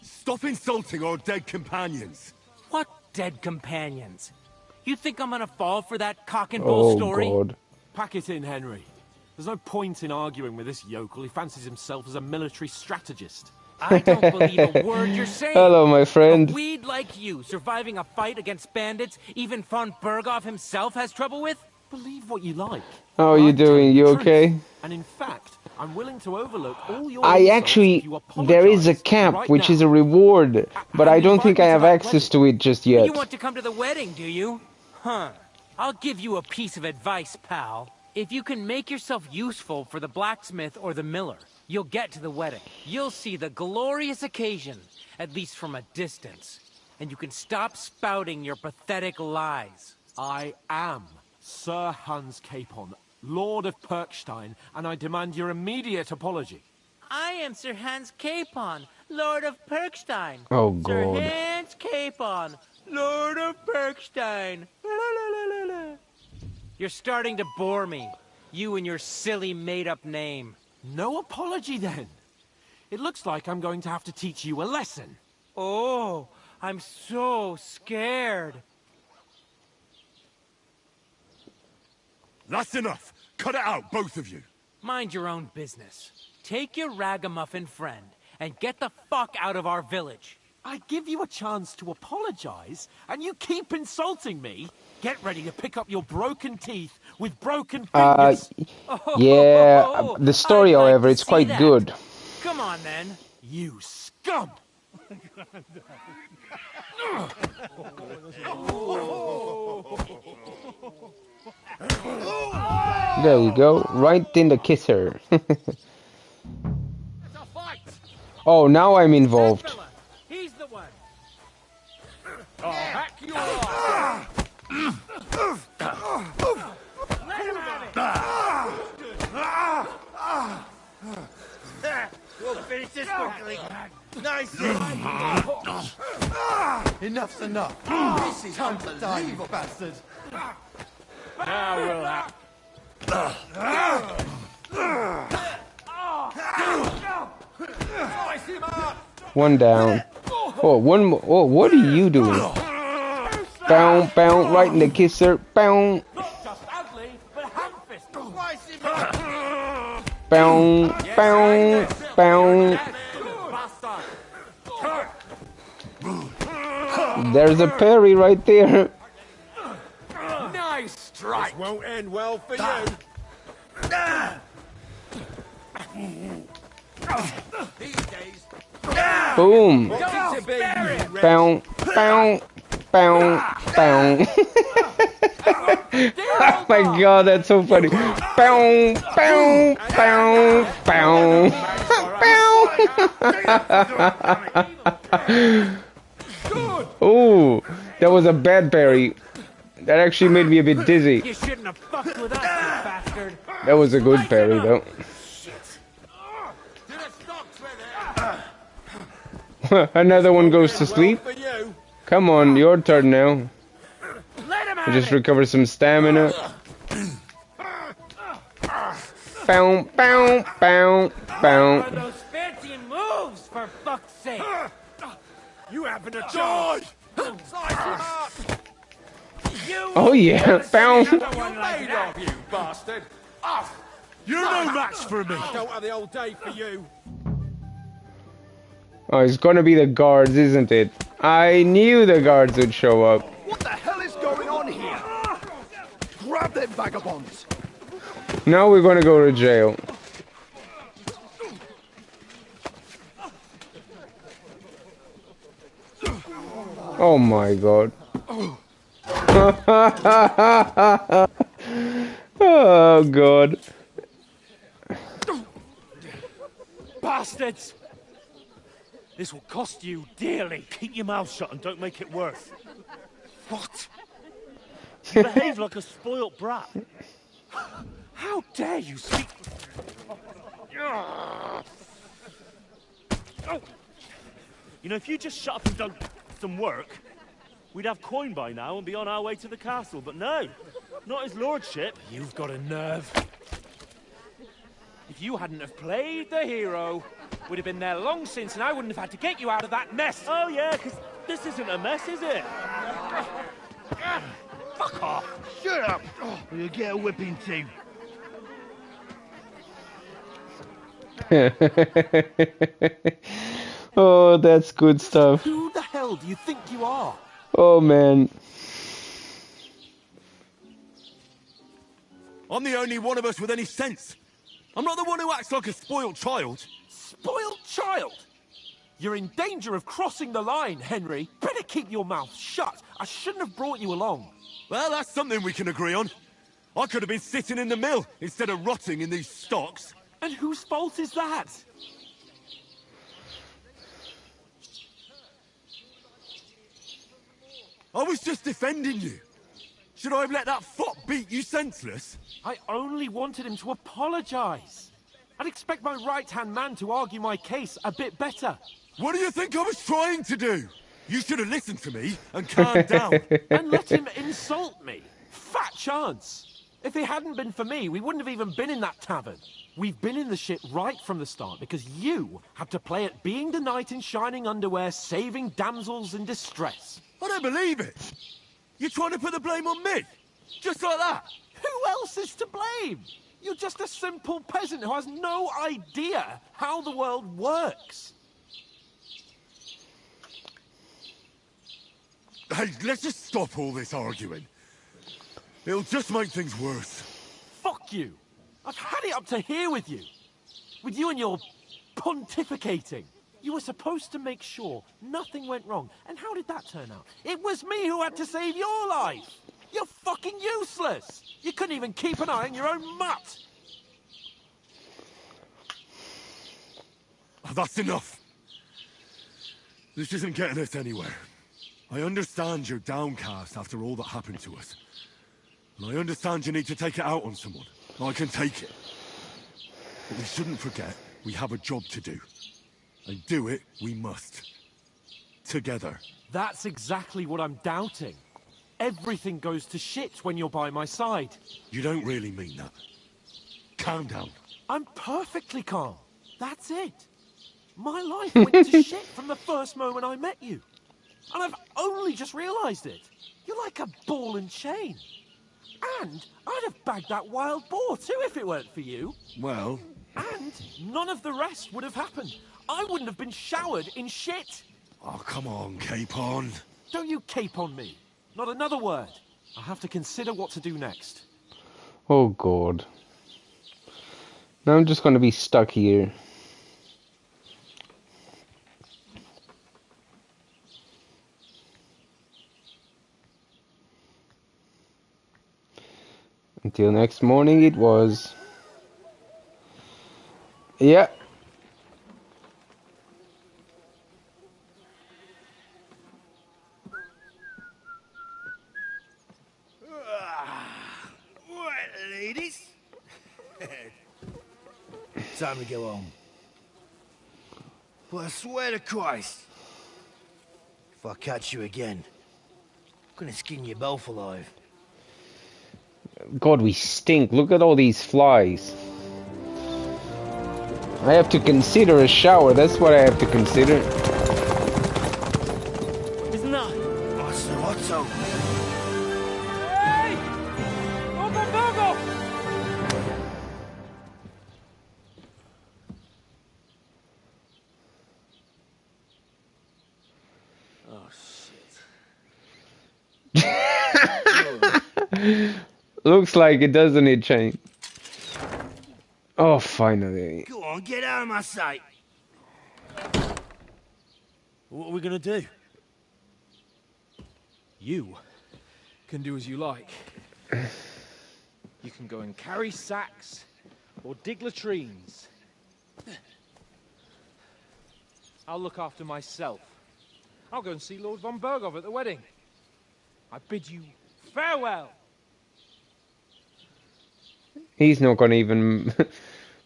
Stop insulting our dead companions. What dead companions? You think I'm gonna fall for that cock and bull story? God. Pack it in, Henry. There's no point in arguing with this yokel. He fancies himself as a military strategist. I don't believe a word you're saying. Hello, my friend. A weed like you, surviving a fight against bandits, even von Berghoff himself has trouble with? Believe what you like. How are you doing? You okay? And in fact, I'm willing to overlook all your I actually... There is a camp, which is a reward. But I don't think I have access to it just yet. You want to come to the wedding, do you? Huh. I'll give you a piece of advice, pal. If you can make yourself useful for the blacksmith or the miller, you'll get to the wedding. You'll see the glorious occasion, at least from a distance. And you can stop spouting your pathetic lies. I am Sir Hans Capon, Lord of Perkstein, and I demand your immediate apology. I am Sir Hans Capon, Lord of Perkstein. Oh, God. Sir Hans Capon, Lord of Perkstein. You're starting to bore me. You and your silly made-up name. No apology, then. It looks like I'm going to have to teach you a lesson. Oh, I'm so scared. That's enough. Cut it out, both of you. Mind your own business. Take your ragamuffin friend and get the fuck out of our village. I give you a chance to apologize, and you keep insulting me. Get ready to pick up your broken teeth with broken fingers. Yeah, the story, however, it's quite good. Come on, then. You scum! There you go, right in the kisser. Oh, now I'm involved. He's the one. I'll hack you off. Let him have it. We'll finish this quickly. Nice. Enough's enough. This is time to die, you bastard. Now we'll have... One down. Oh, one more. Oh, what are you doing? Bow, bow, right in the kisser. Bow. Bow, bow, bow. There's a parry right there. Nice strike. This won't end well for you. Boom. Bow, Bow, bow. Bow, bow. Oh my god, that's so funny. Bow, bow, bow, bow, bow. Oh, that was a bad parry. That actually made me a bit dizzy. You shouldn't have fucked with us, you bastard. That was a good parry, though. Another one goes to sleep. Come on, your turn now. Just recover some stamina. Bow, bow, bow, bow. Those fancy moves, for fuck's sake. You haven't a chance. Oh yeah, bow. You bastard. You're no match for me. Don't have the whole day for you. Oh, it's gonna be the guards, isn't it? I knew the guards would show up. What the hell is going on here? Grab them vagabonds. Now we're gonna go to jail. Oh my god. Oh god. Bastards! This will cost you dearly. Keep your mouth shut and don't make it worse. What? You behave like a spoilt brat. How dare you speak... You know, if you just shut up and done some work, we'd have coin by now and be on our way to the castle. But no, not his lordship. You've got a nerve. If you hadn't have played the hero, we'd have been there long since and I wouldn't have had to get you out of that mess. Oh yeah, because this isn't a mess, is it? Fuck off. Shut up, or you'll get a whipping too. Oh, that's good stuff. Who the hell do you think you are? Oh man. I'm the only one of us with any sense. I'm not the one who acts like a spoiled child. Spoiled child? You're in danger of crossing the line, Henry. Better keep your mouth shut. I shouldn't have brought you along. Well, that's something we can agree on. I could have been sitting in the mill instead of rotting in these stocks. And whose fault is that? I was just defending you. Should I have let that fop beat you senseless? I only wanted him to apologize. I'd expect my right-hand man to argue my case a bit better. What do you think I was trying to do? You should have listened to me and calmed down. And let him insult me. Fat chance. If it hadn't been for me, we wouldn't have even been in that tavern. We've been in the shit right from the start because you had to play at being the knight in shining underwear, saving damsels in distress. I don't believe it. You're trying to put the blame on me? Just like that? Who else is to blame? You're just a simple peasant who has no idea how the world works. Hey, let's just stop all this arguing. It'll just make things worse. Fuck you. I've had it up to here with you. With you and your pontificating. You were supposed to make sure nothing went wrong. And how did that turn out? It was me who had to save your life. You're fucking useless. You couldn't even keep an eye on your own mutt. Oh, that's enough. This isn't getting us anywhere. I understand you're downcast after all that happened to us. And I understand you need to take it out on someone. I can take it. But we shouldn't forget we have a job to do. And do it we must. Together. That's exactly what I'm doubting. Everything goes to shit when you're by my side. You don't really mean that. Calm down. I'm perfectly calm. That's it. My life went to shit from the first moment I met you. And I've only just realised it. You're like a ball and chain. And I'd have bagged that wild boar too if it weren't for you. Well... And none of the rest would have happened. I wouldn't have been showered in shit. Oh, come on, Capon. Don't you cape on me. Not another word. I have to consider what to do next. Oh god. Now I'm just gonna be stuck here. Until next morning it was. Yeah. Right, ladies. Time to go home. But I swear to Christ, if I catch you again, I'm gonna skin you both alive. God, we stink. Look at all these flies. I have to consider a shower. That's what I have to consider. Isn't that? Otto. Hey! Open Virgo! Oh, shit. Looks like it, doesn't it, Shane? Oh, finally. Go on, get out of my sight. What are we gonna do? You can do as you like. You can go and carry sacks or dig latrines. I'll look after myself. I'll go and see Lord von Bergov at the wedding. I bid you farewell. He's not gonna even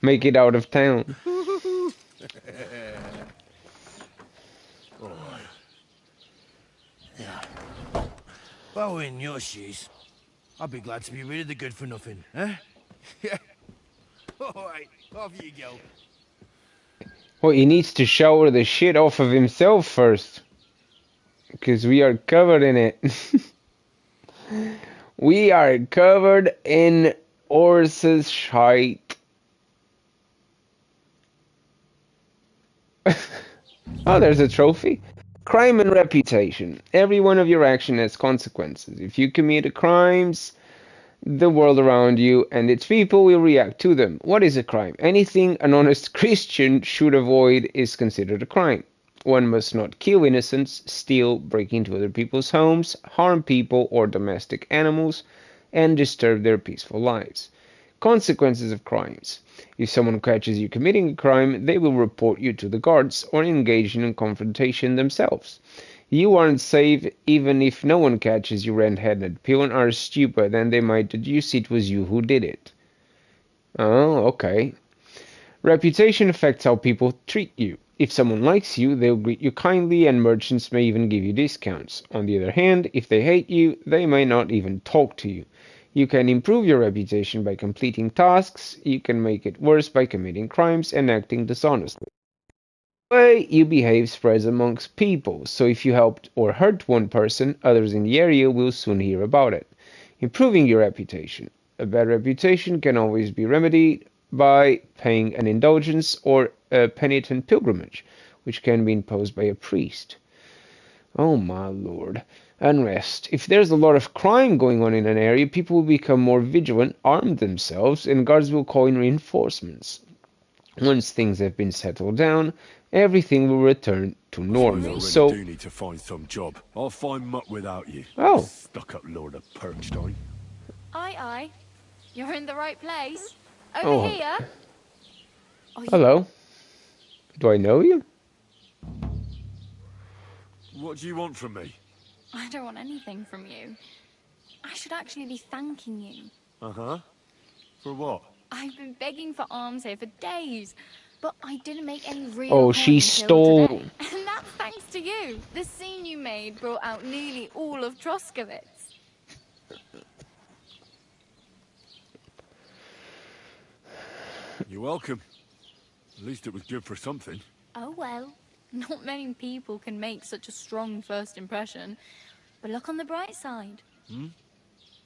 make it out of town. Yeah. If I were in your shoes, I'd be glad to be rid of the good-for-nothing, eh? Yeah. Alright, off you go. Well, he needs to shower the shit off of himself first. Because we are covered in it. We are covered in horse's shite. Oh, there's a trophy. Crime and reputation. Every one of your actions has consequences. If you commit crimes, the world around you and its people will react to them. What is a crime? Anything an honest Christian should avoid is considered a crime. One must not kill innocents, steal, break into other people's homes, harm people or domestic animals, and disturb their peaceful lives. Consequences of crimes. If someone catches you committing a crime, they will report you to the guards or engage in a confrontation themselves. You aren't safe even if no one catches you red-handed. People are stupid and they might deduce it was you who did it. Oh, okay. Reputation affects how people treat you. If someone likes you, they'll greet you kindly and merchants may even give you discounts. On the other hand, if they hate you, they may not even talk to you. You can improve your reputation by completing tasks. You can make it worse by committing crimes and acting dishonestly. The way you behave spreads amongst people, so if you helped or hurt one person, others in the area will soon hear about it. Improving your reputation. A bad reputation can always be remedied by paying an indulgence or a penitent pilgrimage, which can be imposed by a priest. Oh my lord. Unrest. If there's a lot of crime going on in an area, people will become more vigilant, arm themselves, and guards will call in reinforcements. Once things have been settled down, everything will return to normal. So, do need to find some job. I'll find muck without you. Oh. Stuck-up Lord of Perkstein. Aye. You're in the right place. Over here. Hello. Do I know you? What do you want from me? I don't want anything from you. I should actually be thanking you. Uh-huh. For what? I've been begging for alms here for days, but I didn't make any real Oh, coin she until stole. today. And that's thanks to you. The scene you made brought out nearly all of Troskowitz. You're welcome. At least it was good for something. Oh well. Not many people can make such a strong first impression. But look on the bright side. Hmm?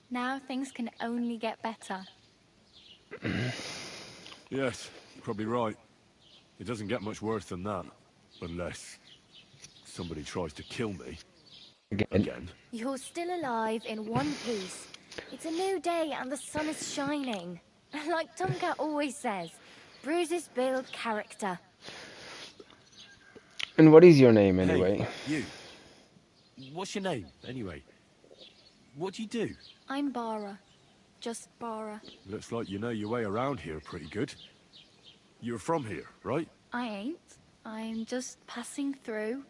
Now things can only get better. Yes, you're probably right. It doesn't get much worse than that. Unless somebody tries to kill me. Again. You're still alive in one piece. It's a new day and the sun is shining. Like Tomcat always says, bruises build character. And what is your name anyway? Hey, you. What's your name, anyway? What do you do? I'm Bara. just borrow. Looks like you know your way around here pretty good. You're from here, right? I ain't. I'm just passing through.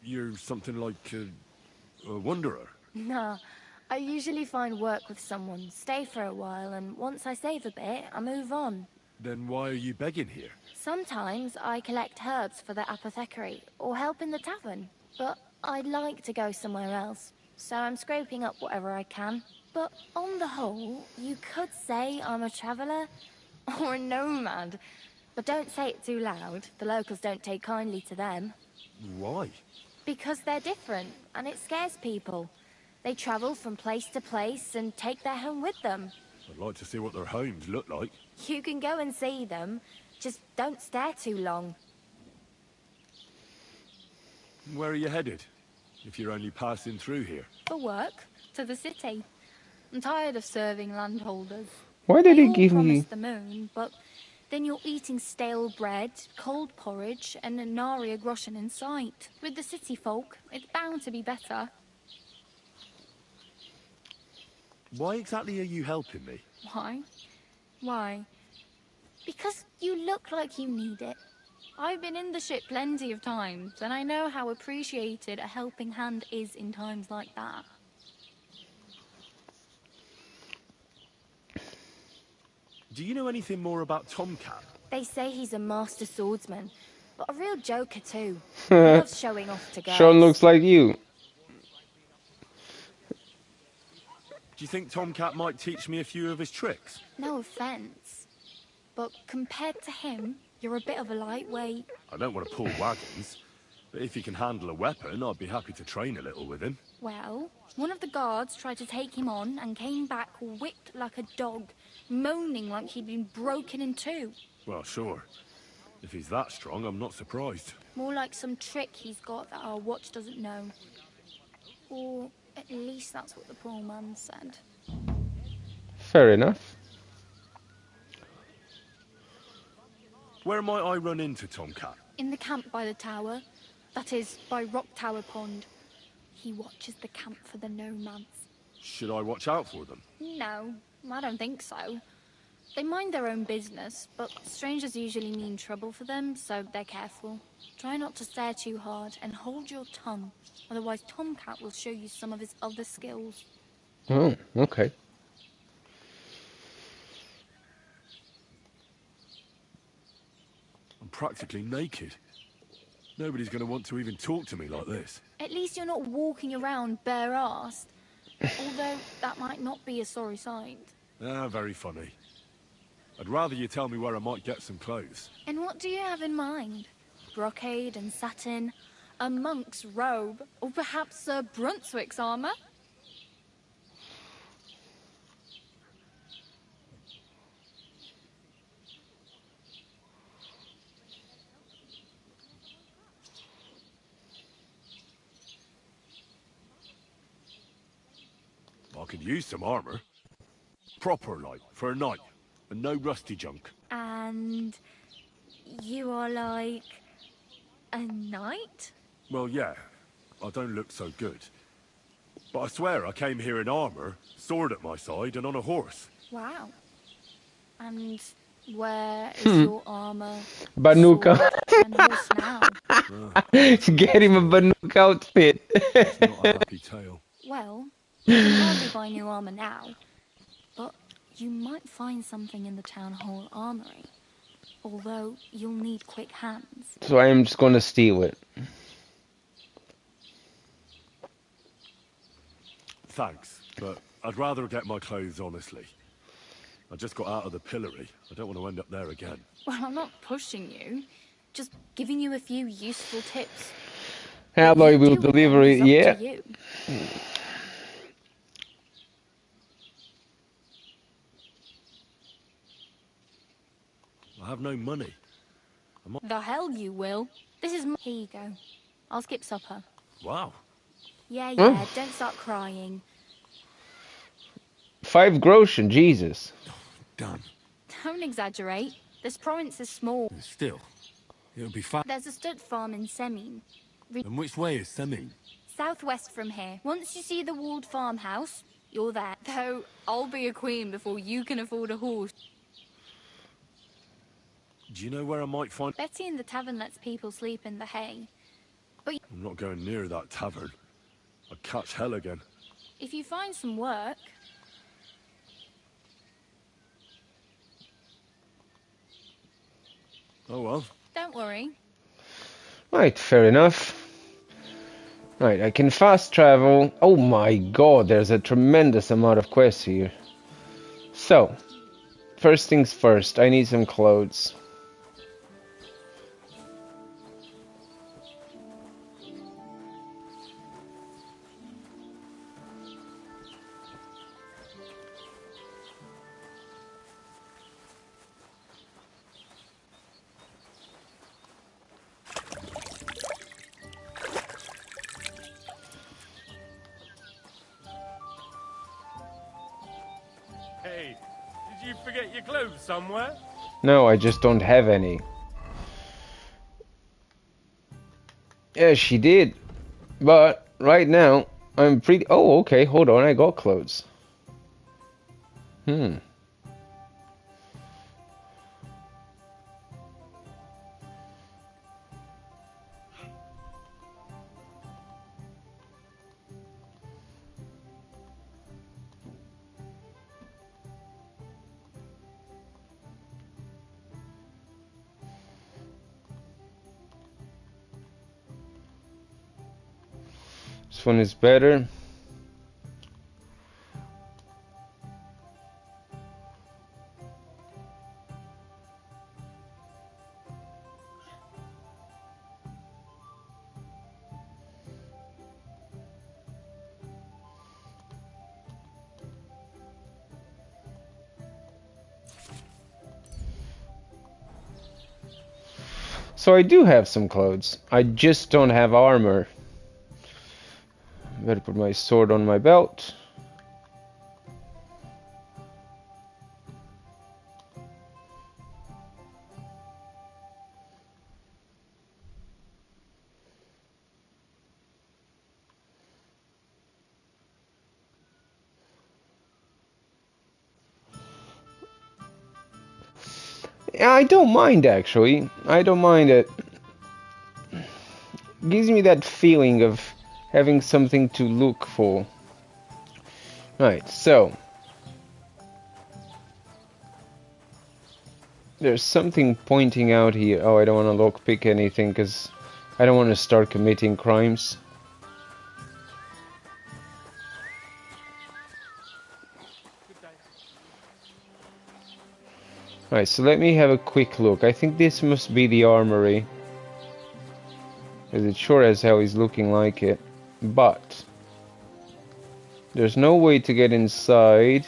You're something like a wanderer. Nah, I usually find work with someone, stay for a while, and once I save a bit, I move on. Then why are you begging here? Sometimes I collect herbs for the apothecary, or help in the tavern. But I'd like to go somewhere else, so I'm scraping up whatever I can. But on the whole, you could say I'm a traveller, or a nomad. But don't say it too loud, the locals don't take kindly to them. Why? Because they're different, and it scares people. They travel from place to place and take their home with them. I'd like to see what their homes look like. You can go and see them, just don't stare too long. Where are you headed? If you're only passing through here. For work, to the city. I'm tired of serving landholders. Why did he They all give promise me... the moon, but then you're eating stale bread, cold porridge, and a nary a groschen in sight. With the city folk, it's bound to be better. Why exactly are you helping me? Why? Why? Because you look like you need it. I've been in the ship plenty of times, and I know how appreciated a helping hand is in times like that. Do you know anything more about Tomcat? They say he's a master swordsman, but a real joker too. He loves showing off to girls. Sean looks like you. Do you think Tomcat might teach me a few of his tricks? No offence, but compared to him, you're a bit of a lightweight. I don't want to pull wagons, but if he can handle a weapon, I'd be happy to train a little with him. Well, one of the guards tried to take him on and came back whipped like a dog, moaning like he'd been broken in two. Well, sure. If he's that strong, I'm not surprised. More like some trick he's got that our watch doesn't know. Or at least that's what the poor man said. Fair enough. Where might I run into Tomcat? In the camp by the tower. That is, by Rock Tower Pond. He watches the camp for the nomads. Should I watch out for them? No, I don't think so. They mind their own business, but strangers usually mean trouble for them, so they're careful. Try not to stare too hard and hold your tongue, otherwise Tomcat will show you some of his other skills. Oh, okay. I'm practically naked. Nobody's going to want to even talk to me like this. At least you're not walking around bare-assed, although that might not be a sorry sight. Ah, very funny. I'd rather you tell me where I might get some clothes. And what do you have in mind? Brocade and satin, a monk's robe, or perhaps Sir Brunswick's armour? I could use some armour. Proper, like, for a night. And no rusty junk. And you are like a knight? Well, yeah. I don't look so good. But I swear I came here in armour, sword at my side, and on a horse. Wow. And where is your armour, Banuka. sword, and horse now? Get him a Banuka outfit. It's not a happy tale. Well, you can hardly buy new armour now, but you might find something in the town hall armory. Although you'll need quick hands. So I am just going to steal it. Thanks, but I'd rather get my clothes honestly. I just got out of the pillory. I don't want to end up there again. Well, I'm not pushing you, just giving you a few useful tips. How I will deliver it, yeah. To you. I have no money. The hell you will. This is my... Here you go. I'll skip supper. Wow. Yeah, don't start crying. 5 groschen, Jesus. Damn. Don't exaggerate. This province is small. Still, it'll be fine. There's a stud farm in Semin. And which way is Semin? Southwest from here. Once you see the walled farmhouse, you're there. Though I'll be a queen before you can afford a horse. Do you know where I might find... Betty in the tavern lets people sleep in the hay. But I'm not going near that tavern. I'd catch hell again. if you find some work... Oh well. Don't worry. Right, fair enough. Right, I can fast travel. Oh my god, there's a tremendous amount of quests here. So, first things first, I need some clothes. Hey, did you forget your clothes somewhere? No, I just don't have any. Yeah, she did. But, right now, I'm pretty... Oh, okay, hold on, I got clothes. This one is better. So I do have some clothes. I just don't have armor. Better put my sword on my belt. Yeah, I don't mind actually. I don't mind it. Gives me that feeling of having something to look for. Right, so there's something pointing out here. Oh, I don't want to lockpick anything because I don't want to start committing crimes. Right, so let me have a quick look. I think this must be the armory. Because it sure as hell is looking like it. But there's no way to get inside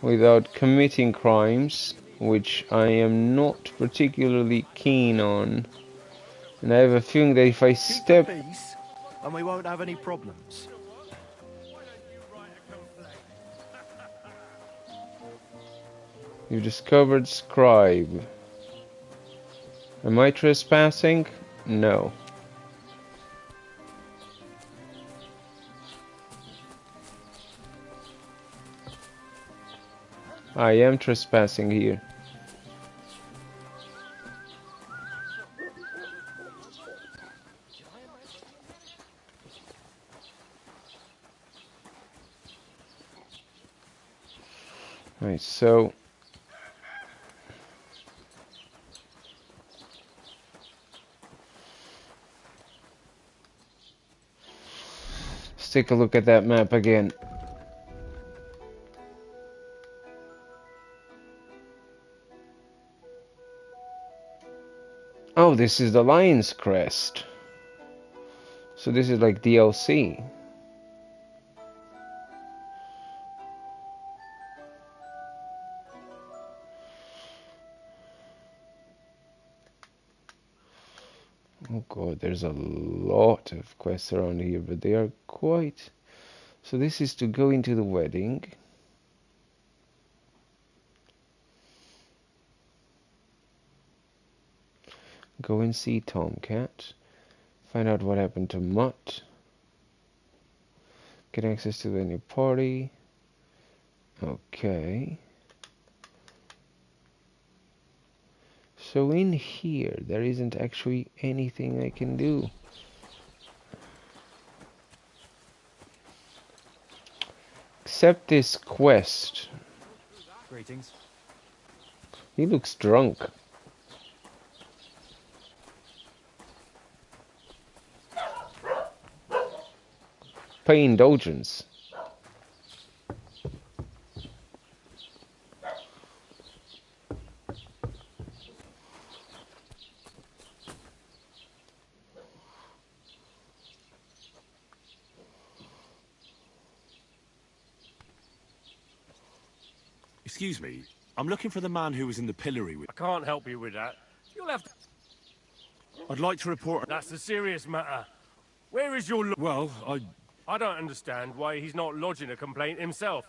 without committing crimes, which I am not particularly keen on. And I have a feeling that if I step... Keep the peace, and we won't have any problems. You discovered Scribe. Am I trespassing? No. I am trespassing here. Right, so let's take a look at that map again. Oh, this is the Lion's Crest. So this is like DLC. Oh god, there's a lot of quests around here, but they are quite... So this is to go into the wedding. Go and see Tomcat. Find out what happened to Mutt. Get access to the new party. Okay. So in here, there isn't actually anything I can do. Except this quest. Greetings. He looks drunk. Pay indulgence. Excuse me, I'm looking for the man who was in the pillory with... I can't help you with that. You'll have to... I'd like to report... That's a serious matter. Where is your... Well, I don't understand why he's not lodging a complaint himself.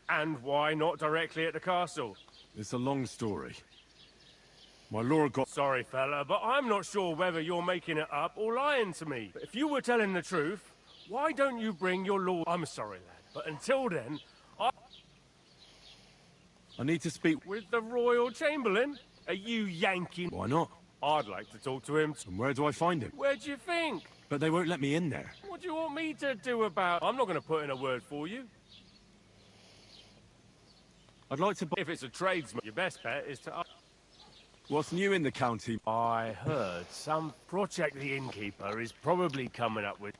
And why not directly at the castle. It's a long story. My lord got... Sorry, fella, but I'm not sure whether you're making it up or lying to me. But if you were telling the truth, why don't you bring your lord... I'm sorry, lad, but until then, I need to speak... With the Royal Chamberlain? Are you yanking? Why not? I'd like to talk to him. And where do I find him? Where do you think? But they won't let me in there. What do you want me to do about... I'm not going to put in a word for you. I'd like to... If it's a tradesman, your best bet is to... What's new in the county? I heard some project the innkeeper is probably coming up with...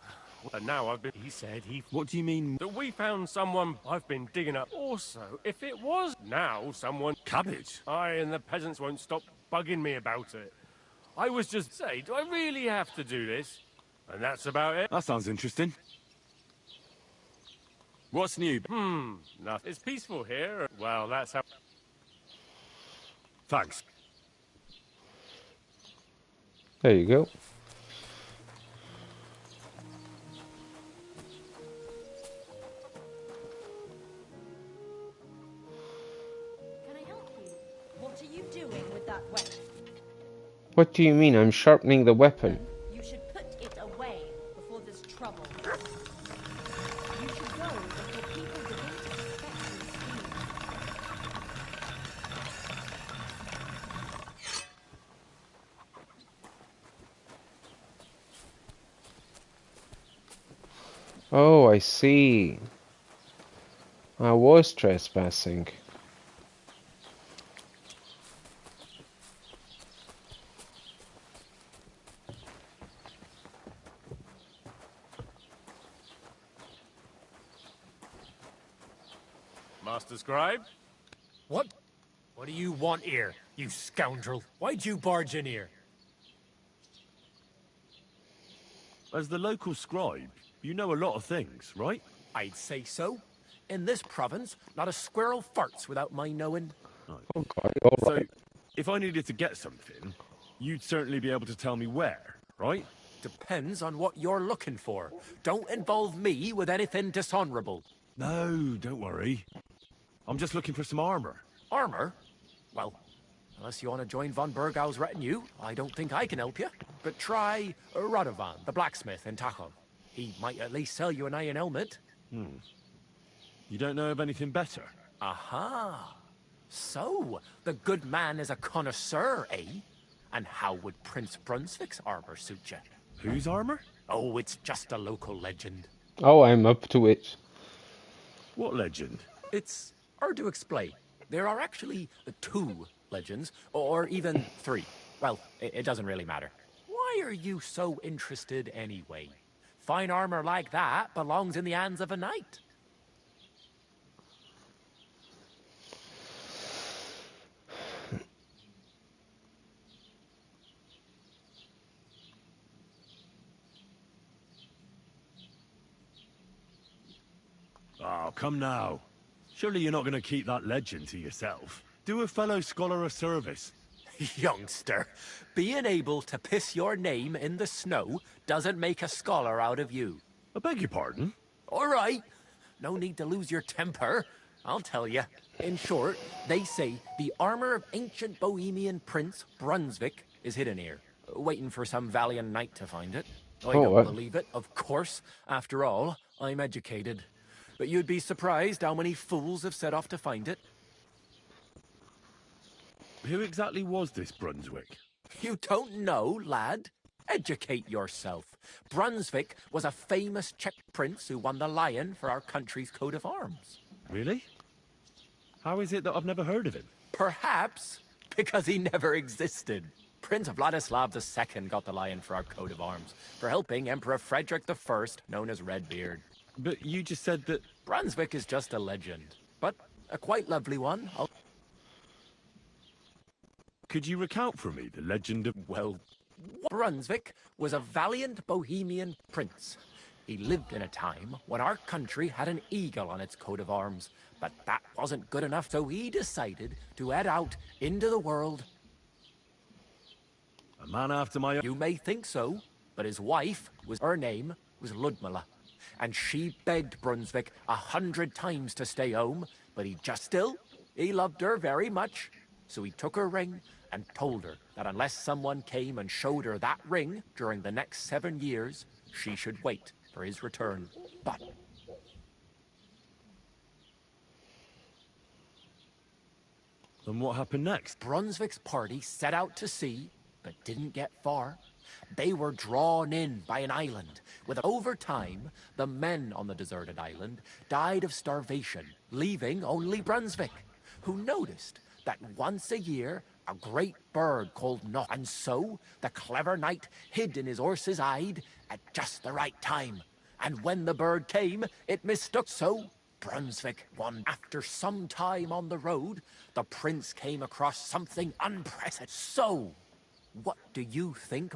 And now I've been... He said he... What do you mean? That we found someone I've been digging up. Also, if it was now someone... Cabbage? Aye, and the peasants won't stop bugging me about it. I was just saying, do I really have to do this? And that's about it. That sounds interesting. What's new? Nothing. It's peaceful here. Well, that's how... Thanks. There you go. What do you mean? I'm sharpening the weapon. You should put it away before there's trouble. You should go before people begin to suspect you Oh, I see. I was trespassing. Master Scribe? What? What do you want here, you scoundrel? Why'd you barge in here? As the local scribe, you know a lot of things, right? I'd say so. In this province, not a squirrel farts without my knowing. Oh God, all So, right. if I needed to get something, you'd certainly be able to tell me where, right? Depends on what you're looking for. Don't involve me with anything dishonorable. No, don't worry. I'm just looking for some armor. Armor? Well, unless you want to join von Burgau's retinue, I don't think I can help you. But try Radovan, the blacksmith in Tachov. He might at least sell you an iron helmet. You don't know of anything better? Aha! So, the good man is a connoisseur, eh? And how would Prince Brunswick's armor suit you? Whose armor? Oh, it's just a local legend. Oh, I'm up to it. What legend? It's hard to explain. There are actually 2 legends, or even 3. Well, it doesn't really matter. Why are you so interested anyway? Fine armor like that belongs in the hands of a knight. Oh, come now. Surely you're not going to keep that legend to yourself. Do a fellow scholar a service. Youngster, being able to piss your name in the snow doesn't make a scholar out of you. I beg your pardon? All right. No need to lose your temper. I'll tell you. In short, they say the armor of ancient Bohemian Prince Brunswick is hidden here, waiting for some valiant knight to find it. I don't believe it, of course. After all, I'm educated. but you'd be surprised how many fools have set off to find it. Who exactly was this Brunswick? You don't know, lad? Educate yourself. Brunswick was a famous Czech prince who won the lion for our country's coat of arms. Really? How is it that I've never heard of him? Perhaps because he never existed. Prince Vladislav II got the lion for our coat of arms for helping Emperor Frederick I, known as Redbeard. But you just said that... Brunswick is just a legend, but a quite lovely one. Could you recount for me the legend of... Well, Brunswick was a valiant Bohemian prince. He lived in a time when our country had an eagle on its coat of arms, but that wasn't good enough, so he decided to head out into the world. A man after my own... You may think so, but his wife, her name was Ludmilla, and she begged Brunswick 100 times to stay home, but he loved her very much, so he took her ring and told her that unless someone came and showed her that ring during the next 7 years, she should wait for his return. But and what happened next? Brunswick's party set out to sea, but didn't get far. They were drawn in by an island. Over time, the men on the deserted island died of starvation, leaving only Brunswick, who noticed that once a year a great bird called Knock, and so the clever knight hid in his horse's hide at just the right time. And when the bird came, it mistook, so Brunswick won. After some time on the road, the prince came across something unprecedented. So, what do you think,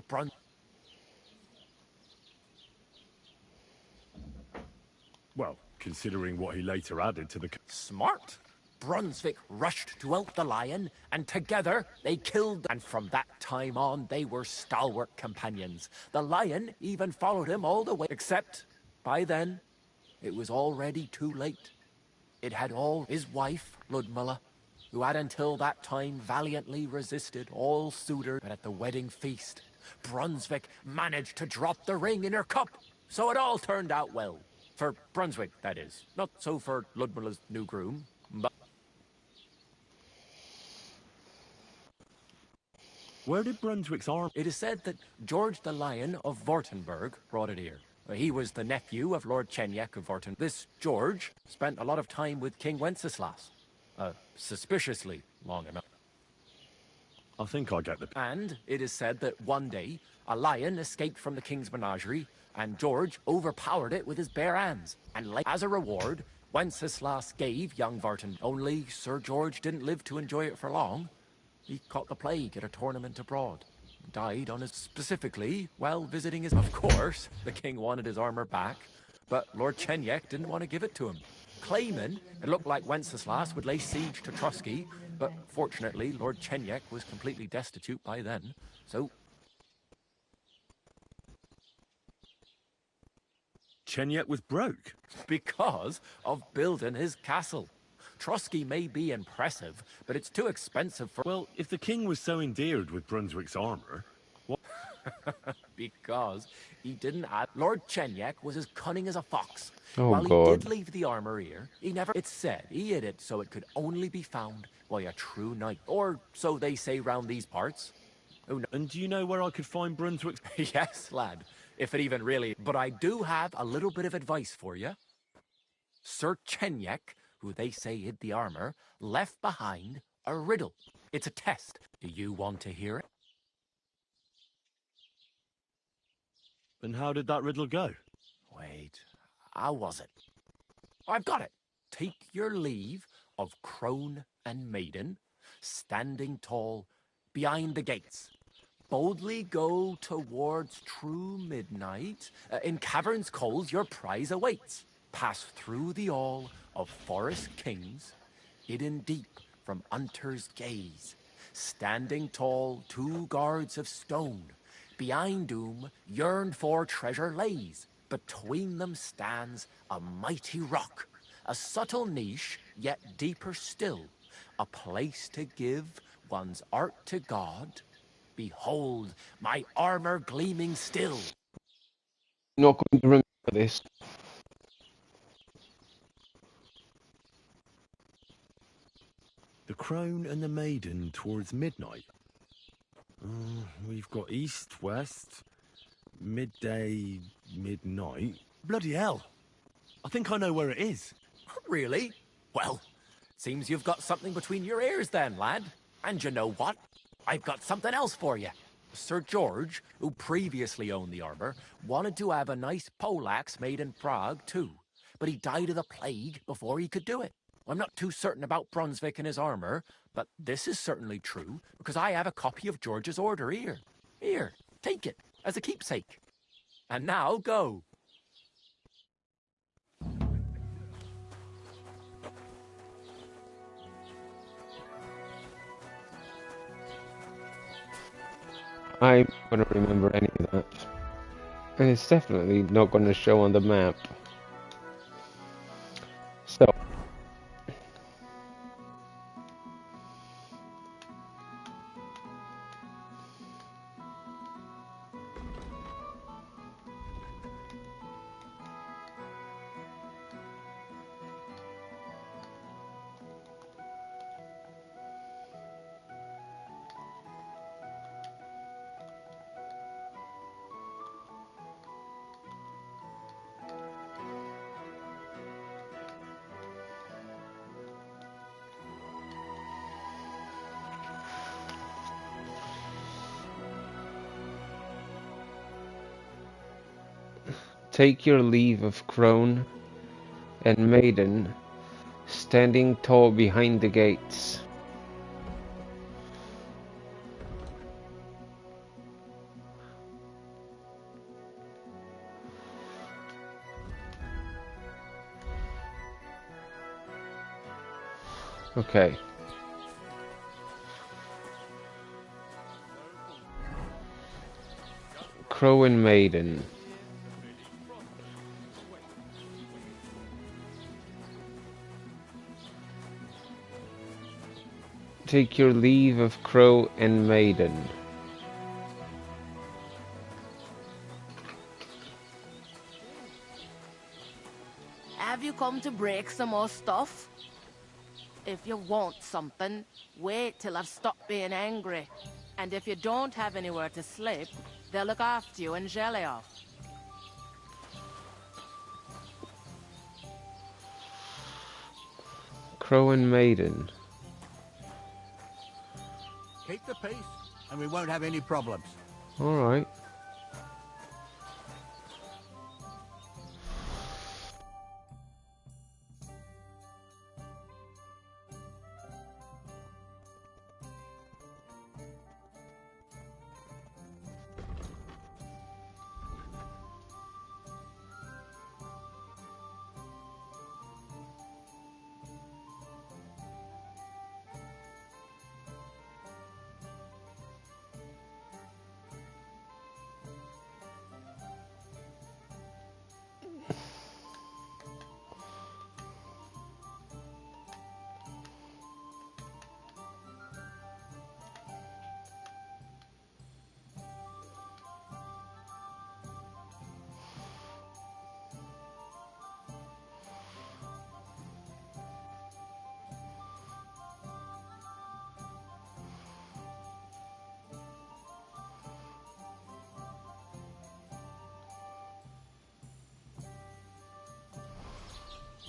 Well, considering what he later added to the... Smart. Brunswick rushed to out the lion, and together they killed, and from that time on they were stalwart companions. The lion even followed him all the way, except by then it was already too late. It had all his wife, Ludmilla, who had until that time valiantly resisted all suitors. But at the wedding feast, Brunswick managed to drop the ring in her cup, so it all turned out well. For Brunswick, that is. Not so for Ludmilla's new groom, but... Where did Brunswick's arm... It is said that George the Lion of Württemberg brought it here. He was the nephew of Lord Chenyek of Württemberg. This George spent a lot of time with King Wenceslas. Suspiciously long enough. I think I get the... And it is said that one day, a lion escaped from the king's menagerie, and George overpowered it with his bare hands. And as a reward, Wenceslas gave young Württemberg. Only Sir George didn't live to enjoy it for long. He caught the plague at a tournament abroad. Died on his... specifically while visiting his... Of course, the king wanted his armor back, but Lord Chenyek didn't want to give it to him. Claiming it looked like Wenceslas would lay siege to Trotsky, but fortunately Lord Chenyek was completely destitute by then, so... Chenyek was broke? Because of building his castle. Trotsky may be impressive, but it's too expensive for... Well, if the king was so endeared with Brunswick's armor, what... Because he didn't add... Lord Chenyek was as cunning as a fox. Oh, While God. he did leave the armor here, he never... It's said he hid it so it could only be found by a true knight. Or so they say round these parts. Oh, no. And do you know where I could find Brunswick's... Yes, lad. If it even really... But I do have a little bit of advice for you. Sir Chenyek, who they say hid the armor, left behind a riddle. It's a test. Do you want to hear it? And how did that riddle go? Wait, how was it? I've got it. Take your leave of crone and maiden, standing tall behind the gates. Boldly go towards true midnight. In caverns cold your prize awaits. Pass through the all of forest kings, hidden deep from hunter's gaze. Standing tall, 2 guards of stone. Behind whom yearned for treasure lays. Between them stands a mighty rock. A subtle niche, yet deeper still. A place to give one's art to God. Behold, my armor gleaming still. Not going to remember this. The crone and the maiden towards midnight. We've got east, west, midday, midnight. Bloody hell. I think I know where it is. Really? Well, seems you've got something between your ears then, lad. And you know what? I've got something else for you. Sir George, who previously owned the armor, wanted to have a nice poleaxe made in Prague too, but he died of the plague before he could do it. I'm not too certain about Brunswick and his armor, but this is certainly true, because I have a copy of George's order here. Here, take it, as a keepsake. And now, go. I'm gonna remember any of that. And it's definitely not gonna show on the map. So. Take your leave of crone and maiden, standing tall behind the gates. Okay. Crow and maiden. Take your leave of crow and maiden. Have you come to break some more stuff? If you want something, wait till I've stopped being angry. And if you don't have anywhere to sleep, they'll look after you in Jelly-off. Crow and maiden. Keep the peace, and we won't have any problems. Alright.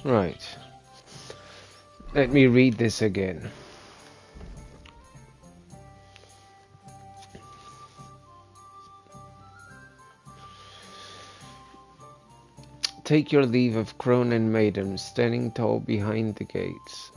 Right. Let me read this again. Take your leave of crone and maiden, standing tall behind the gates.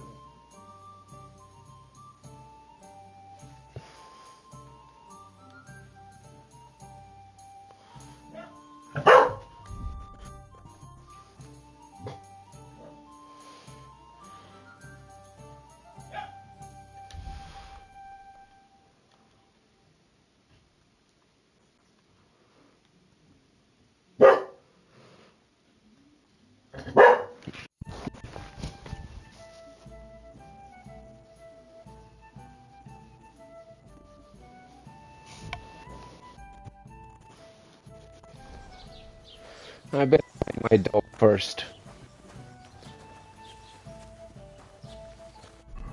I better find my dog first.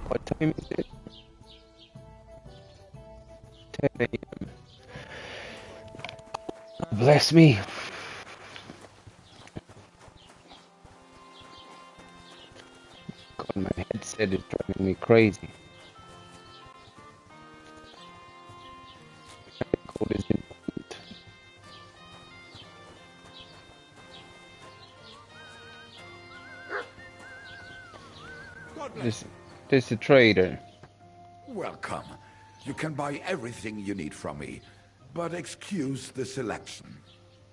What time is it? 10 a.m. Bless me. God, my headset is driving me crazy. Code is important. This is a trader. Welcome. You can buy everything you need from me, but excuse the selection.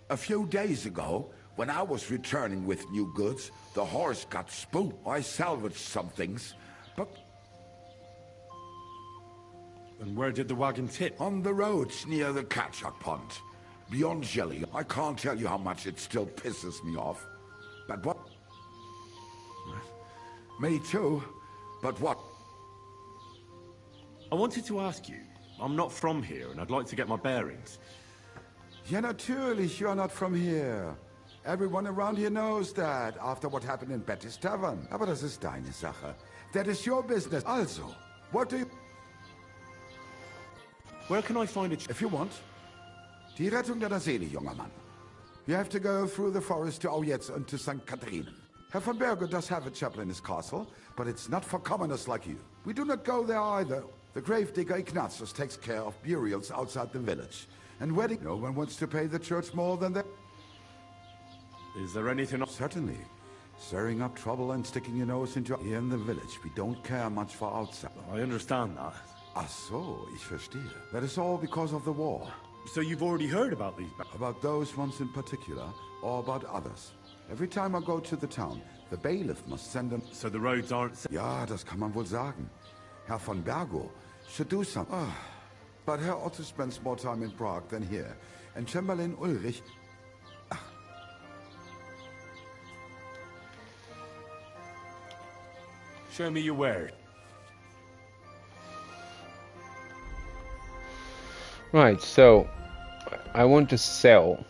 A few days ago, when I was returning with new goods, the horse got spooked. I salvaged some things, but... And where did the wagon tip? On the roads near the catchup pond. Beyond Jelly, I can't tell you how much it still pisses me off. But what? Me too. But what? I wanted to ask you. I'm not from here, and I'd like to get my bearings. Ja, natürlich, you're not from here. Everyone around here knows that, after what happened in Betty's Tavern. Aber das ist deine Sache. That is your business. Also, what do you... Where can I find it? If you want. Die Rettung deiner Seele, junger Mann. You have to go through the forest to Aujetz and to St. Catharinen. Herr von Berger does have a chapel in his castle, but it's not for commoners like you. We do not go there either. The gravedigger Ignatius takes care of burials outside the village. And wedding, no one wants to pay the church more than that. Is there anything... Certainly. Stirring up trouble and sticking your nose into... Here in the village, we don't care much for outside. I understand that. Ach so, ich verstehe. That is all because of the war. So you've already heard about these... About those ones in particular, or about others. Every time I go to the town, the bailiff must send them... So the roads aren't... Ja, das kann man wohl sagen. Herr von Bergo should do something. But Herr Otto spends more time in Prague than here. And Chamberlain Ulrich... Show me your word. Right, so I want to sell.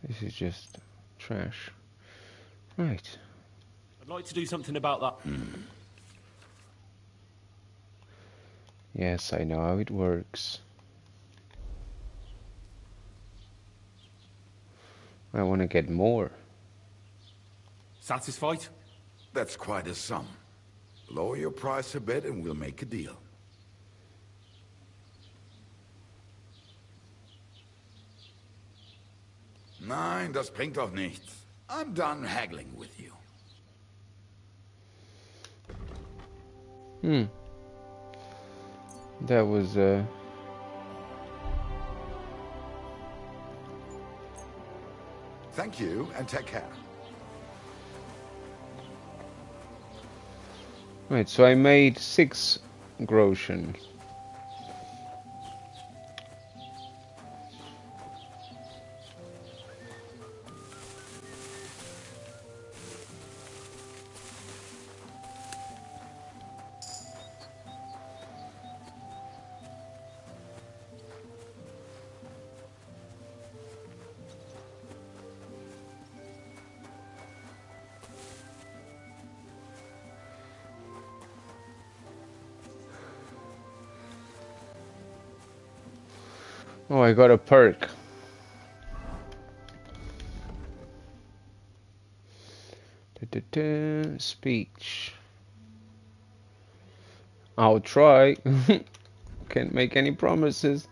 This is just trash. Right. I'd like to do something about that. Yes, I know how it works. I want to get more. Satisfied? That's quite a sum. Lower your price a bit and we'll make a deal. Nein, das bringt doch nichts. I'm done haggling with you. That was Thank you and take care. Right, so I made 6 groschen. Oh, I got a perk. Speech. I'll try. Can't make any promises.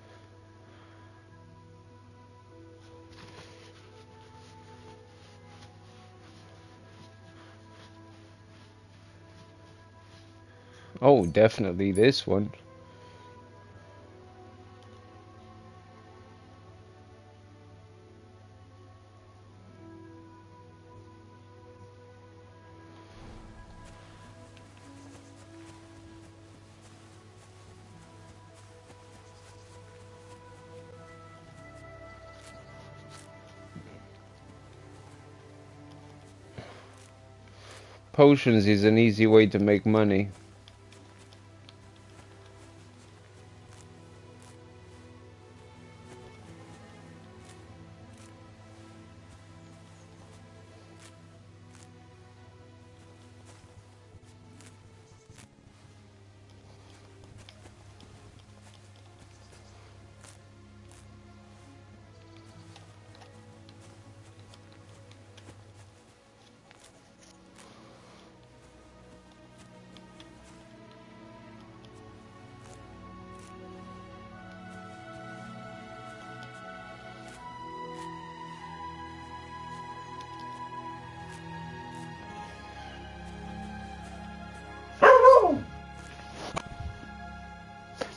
Oh, definitely this one. Potions is an easy way to make money.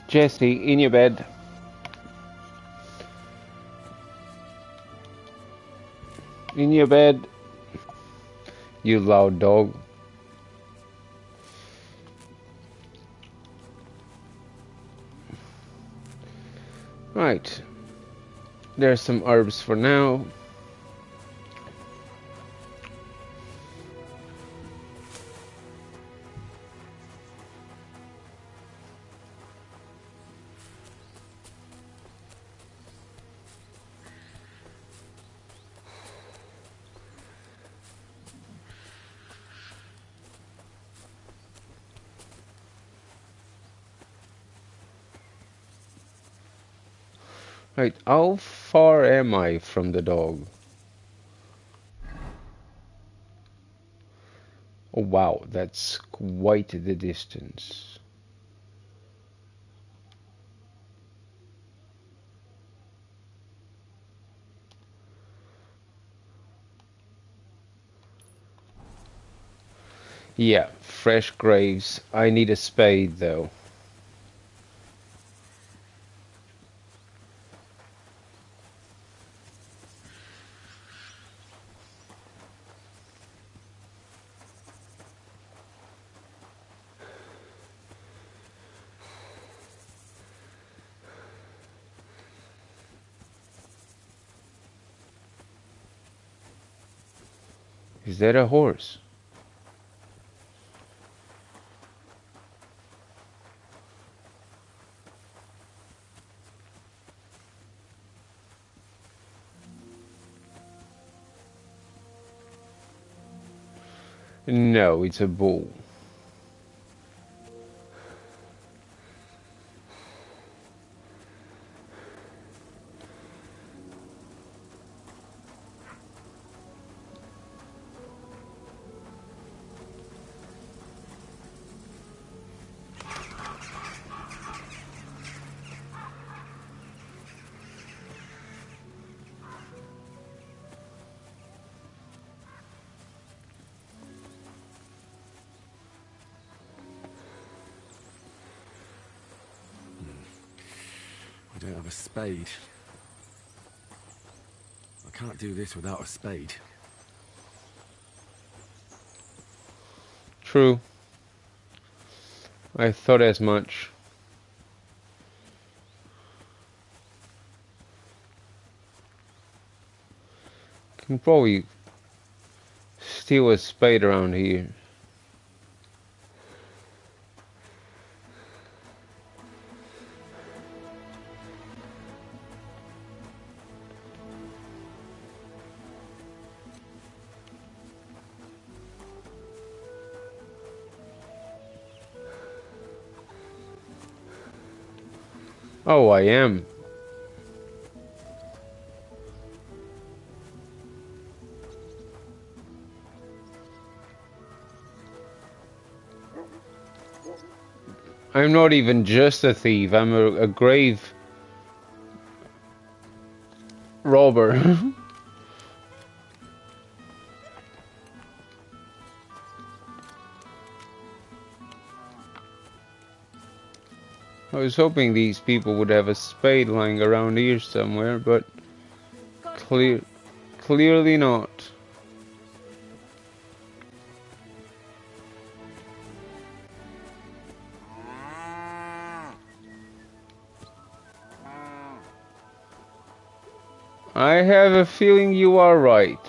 Jesse, in your bed. In your bed. You loud dog. Right. There's some herbs for now. Right, how far am I from the dog? Oh wow, that's quite the distance. Yeah, fresh graves. I need a spade though. Is that a horse? No, it's a bull. I don't have a spade. I can't do this without a spade. True. I thought as much. Can probably steal a spade around here. Oh, I am. I'm not even just a thief, I'm a grave robber. I was hoping these people would have a spade lying around here somewhere, but clearly not. I have a feeling you are right.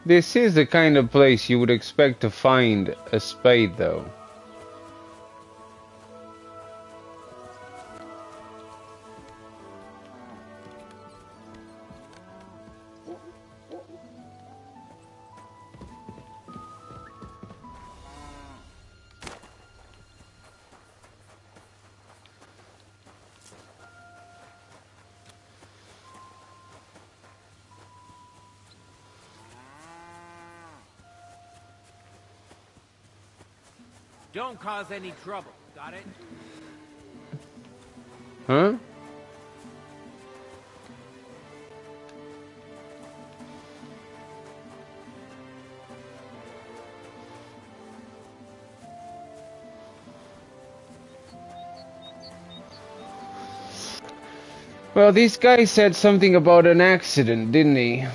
This is the kind of place you would expect to find a spade, though. Don't cause any trouble, got it? Huh? Well, this guy said something about an accident, didn't he?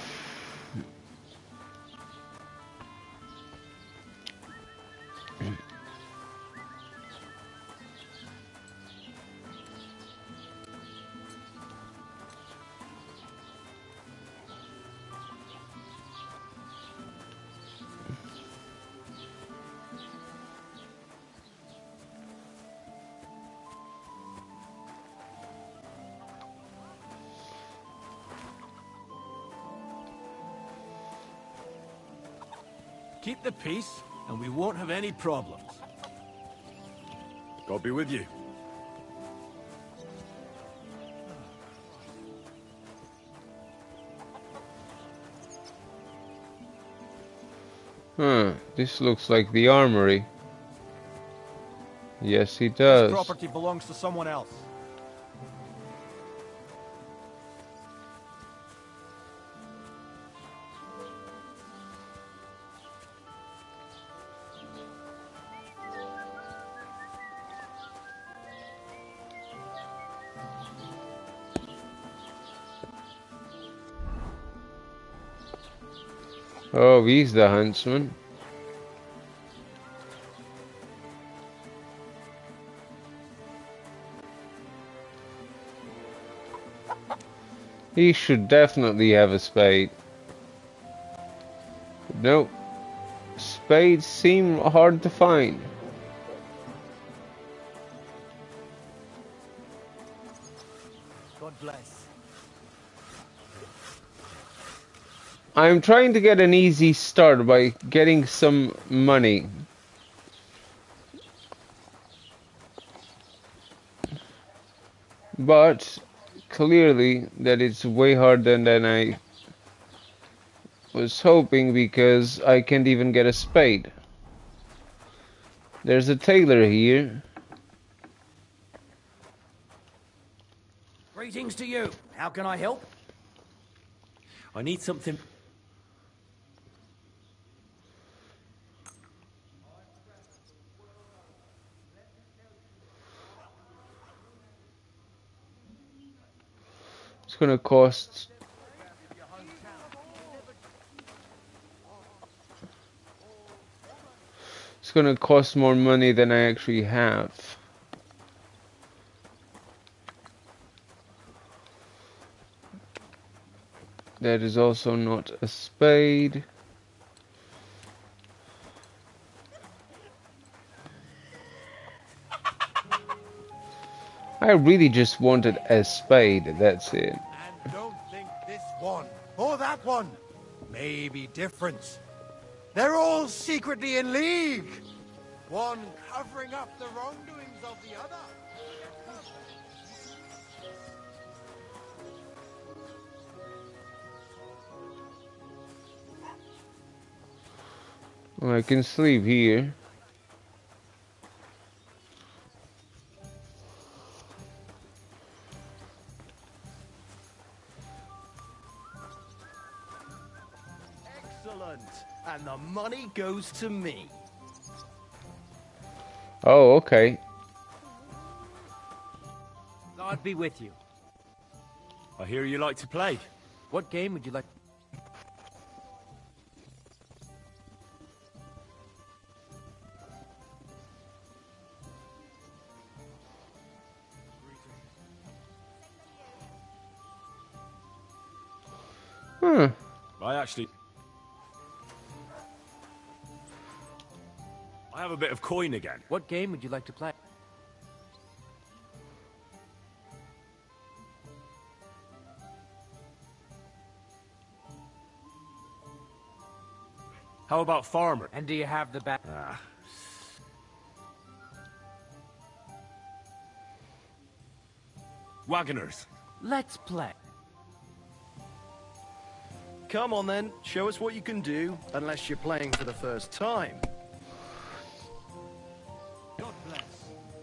Keep the peace, and we won't have any problems. God be with you. Huh, this looks like the armory. Yes, it does. This property belongs to someone else. Oh, he's the huntsman. He should definitely have a spade. Nope. Spades seem hard to find. God bless. I'm trying to get an easy start by getting some money. But clearly that it's way harder than I was hoping, because I can't even get a spade. There's a tailor here. Greetings to you. How can I help? I need something. It's gonna cost... It's gonna cost more money than I actually have. That is also not a spade. I really just wanted a spade, that's it. And don't think this one or that one may be different. They're all secretly in league. one covering up the wrongdoings of the other. Well, I can sleep here. Excellent. And the money goes to me. Oh, okay. God be with you. I hear you like to play. What game would you like? I have a bit of coin again. What game would you like to play? How about Farmer? And do you have the bat? Wagoners. Let's play. Come on then, show us what you can do, unless you're playing for the first time. God bless.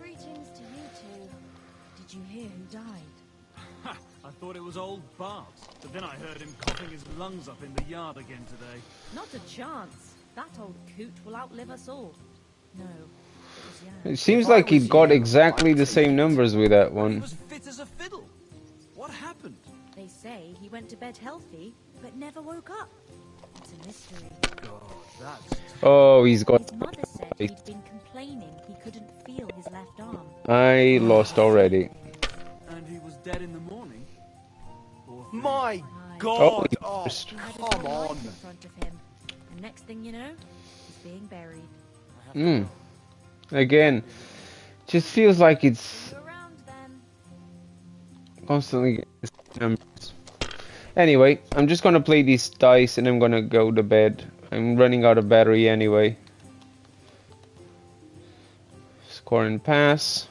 Greetings to you two. Did you hear who died? I thought it was old Bart, but then I heard him coughing his lungs up in the yard again today. Not a chance. That old coot will outlive us all. No, it was Jan. It seems like he got exactly the same numbers with that He one. was fit as a fiddle. What happened? They say he went to bed healthy, but never woke up. It's a mystery. God, that's... Oh, he's got... His mother said he'd been complaining he couldn't feel his left arm. I lost already. And he was dead in the morning? My Oh, God! he Oh, burst. He had his come whole on! life in front of him. And next thing you know, he's being buried. Again, just feels like it's Around then. constantly numbers. Anyway, I'm just gonna play these dice and I'm gonna go to bed. I'm running out of battery anyway. Score and pass.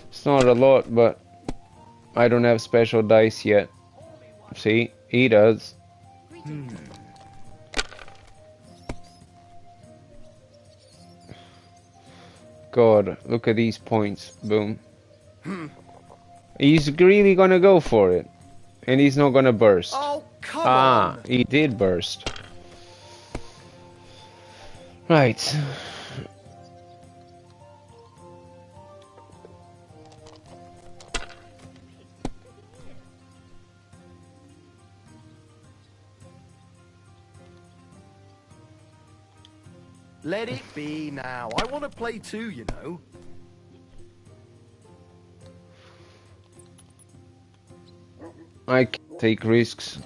It's not a lot, but I don't have special dice yet. See, he does. God, look at these points. Boom. He's really gonna go for it. And he's not gonna burst. Oh, come on! He did burst. Right. Let it be now. I want to play too, you know. I can't take risks.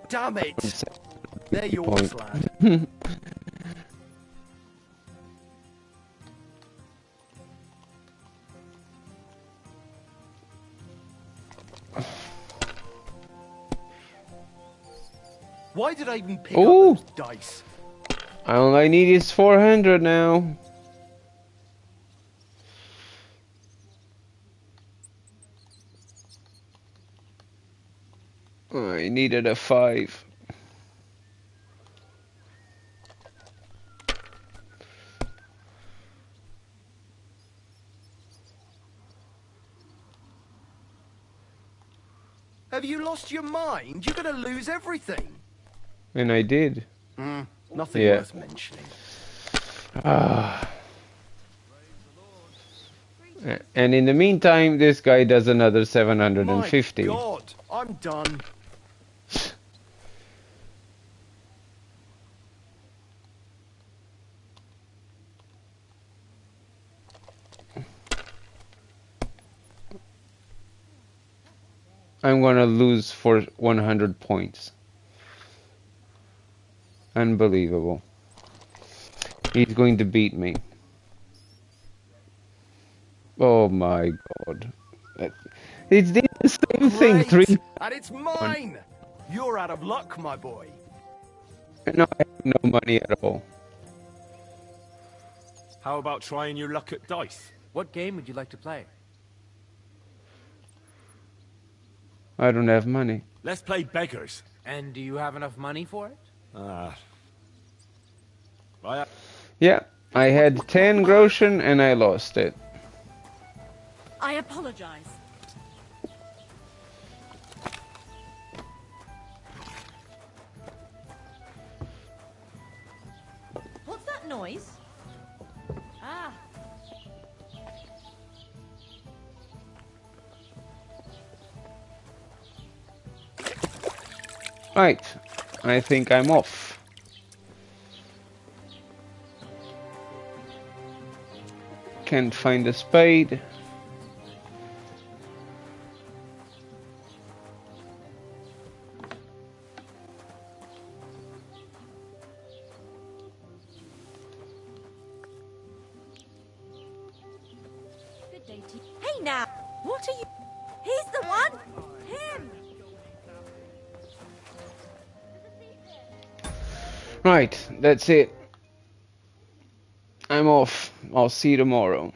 Damn it! They're yours, lad. Why did I even pick up those dice? All I need is 400 now. I needed a 5. Have you lost your mind? You're gonna lose everything. And I did. Nothing Yeah. worth mentioning. And in the meantime, this guy does another 750. My God, I'm done. I'm gonna lose for 100 points. Unbelievable. He's going to beat me. Oh my God. It's this Same thing, Great! 3. And it's mine! You're out of luck, my boy. No, I have no money at all. How about trying your luck at dice? What game would you like to play? I don't have money. Let's play beggars. And do you have enough money for it? Yeah, I had 10 groschen and I lost it. I apologize. What's that noise? Ah. Right, I think I'm off. Can't find a spade. Good day to you. Hey now! What are you? He's the one! Him! Right, that's it. I'm off. I'll see you tomorrow.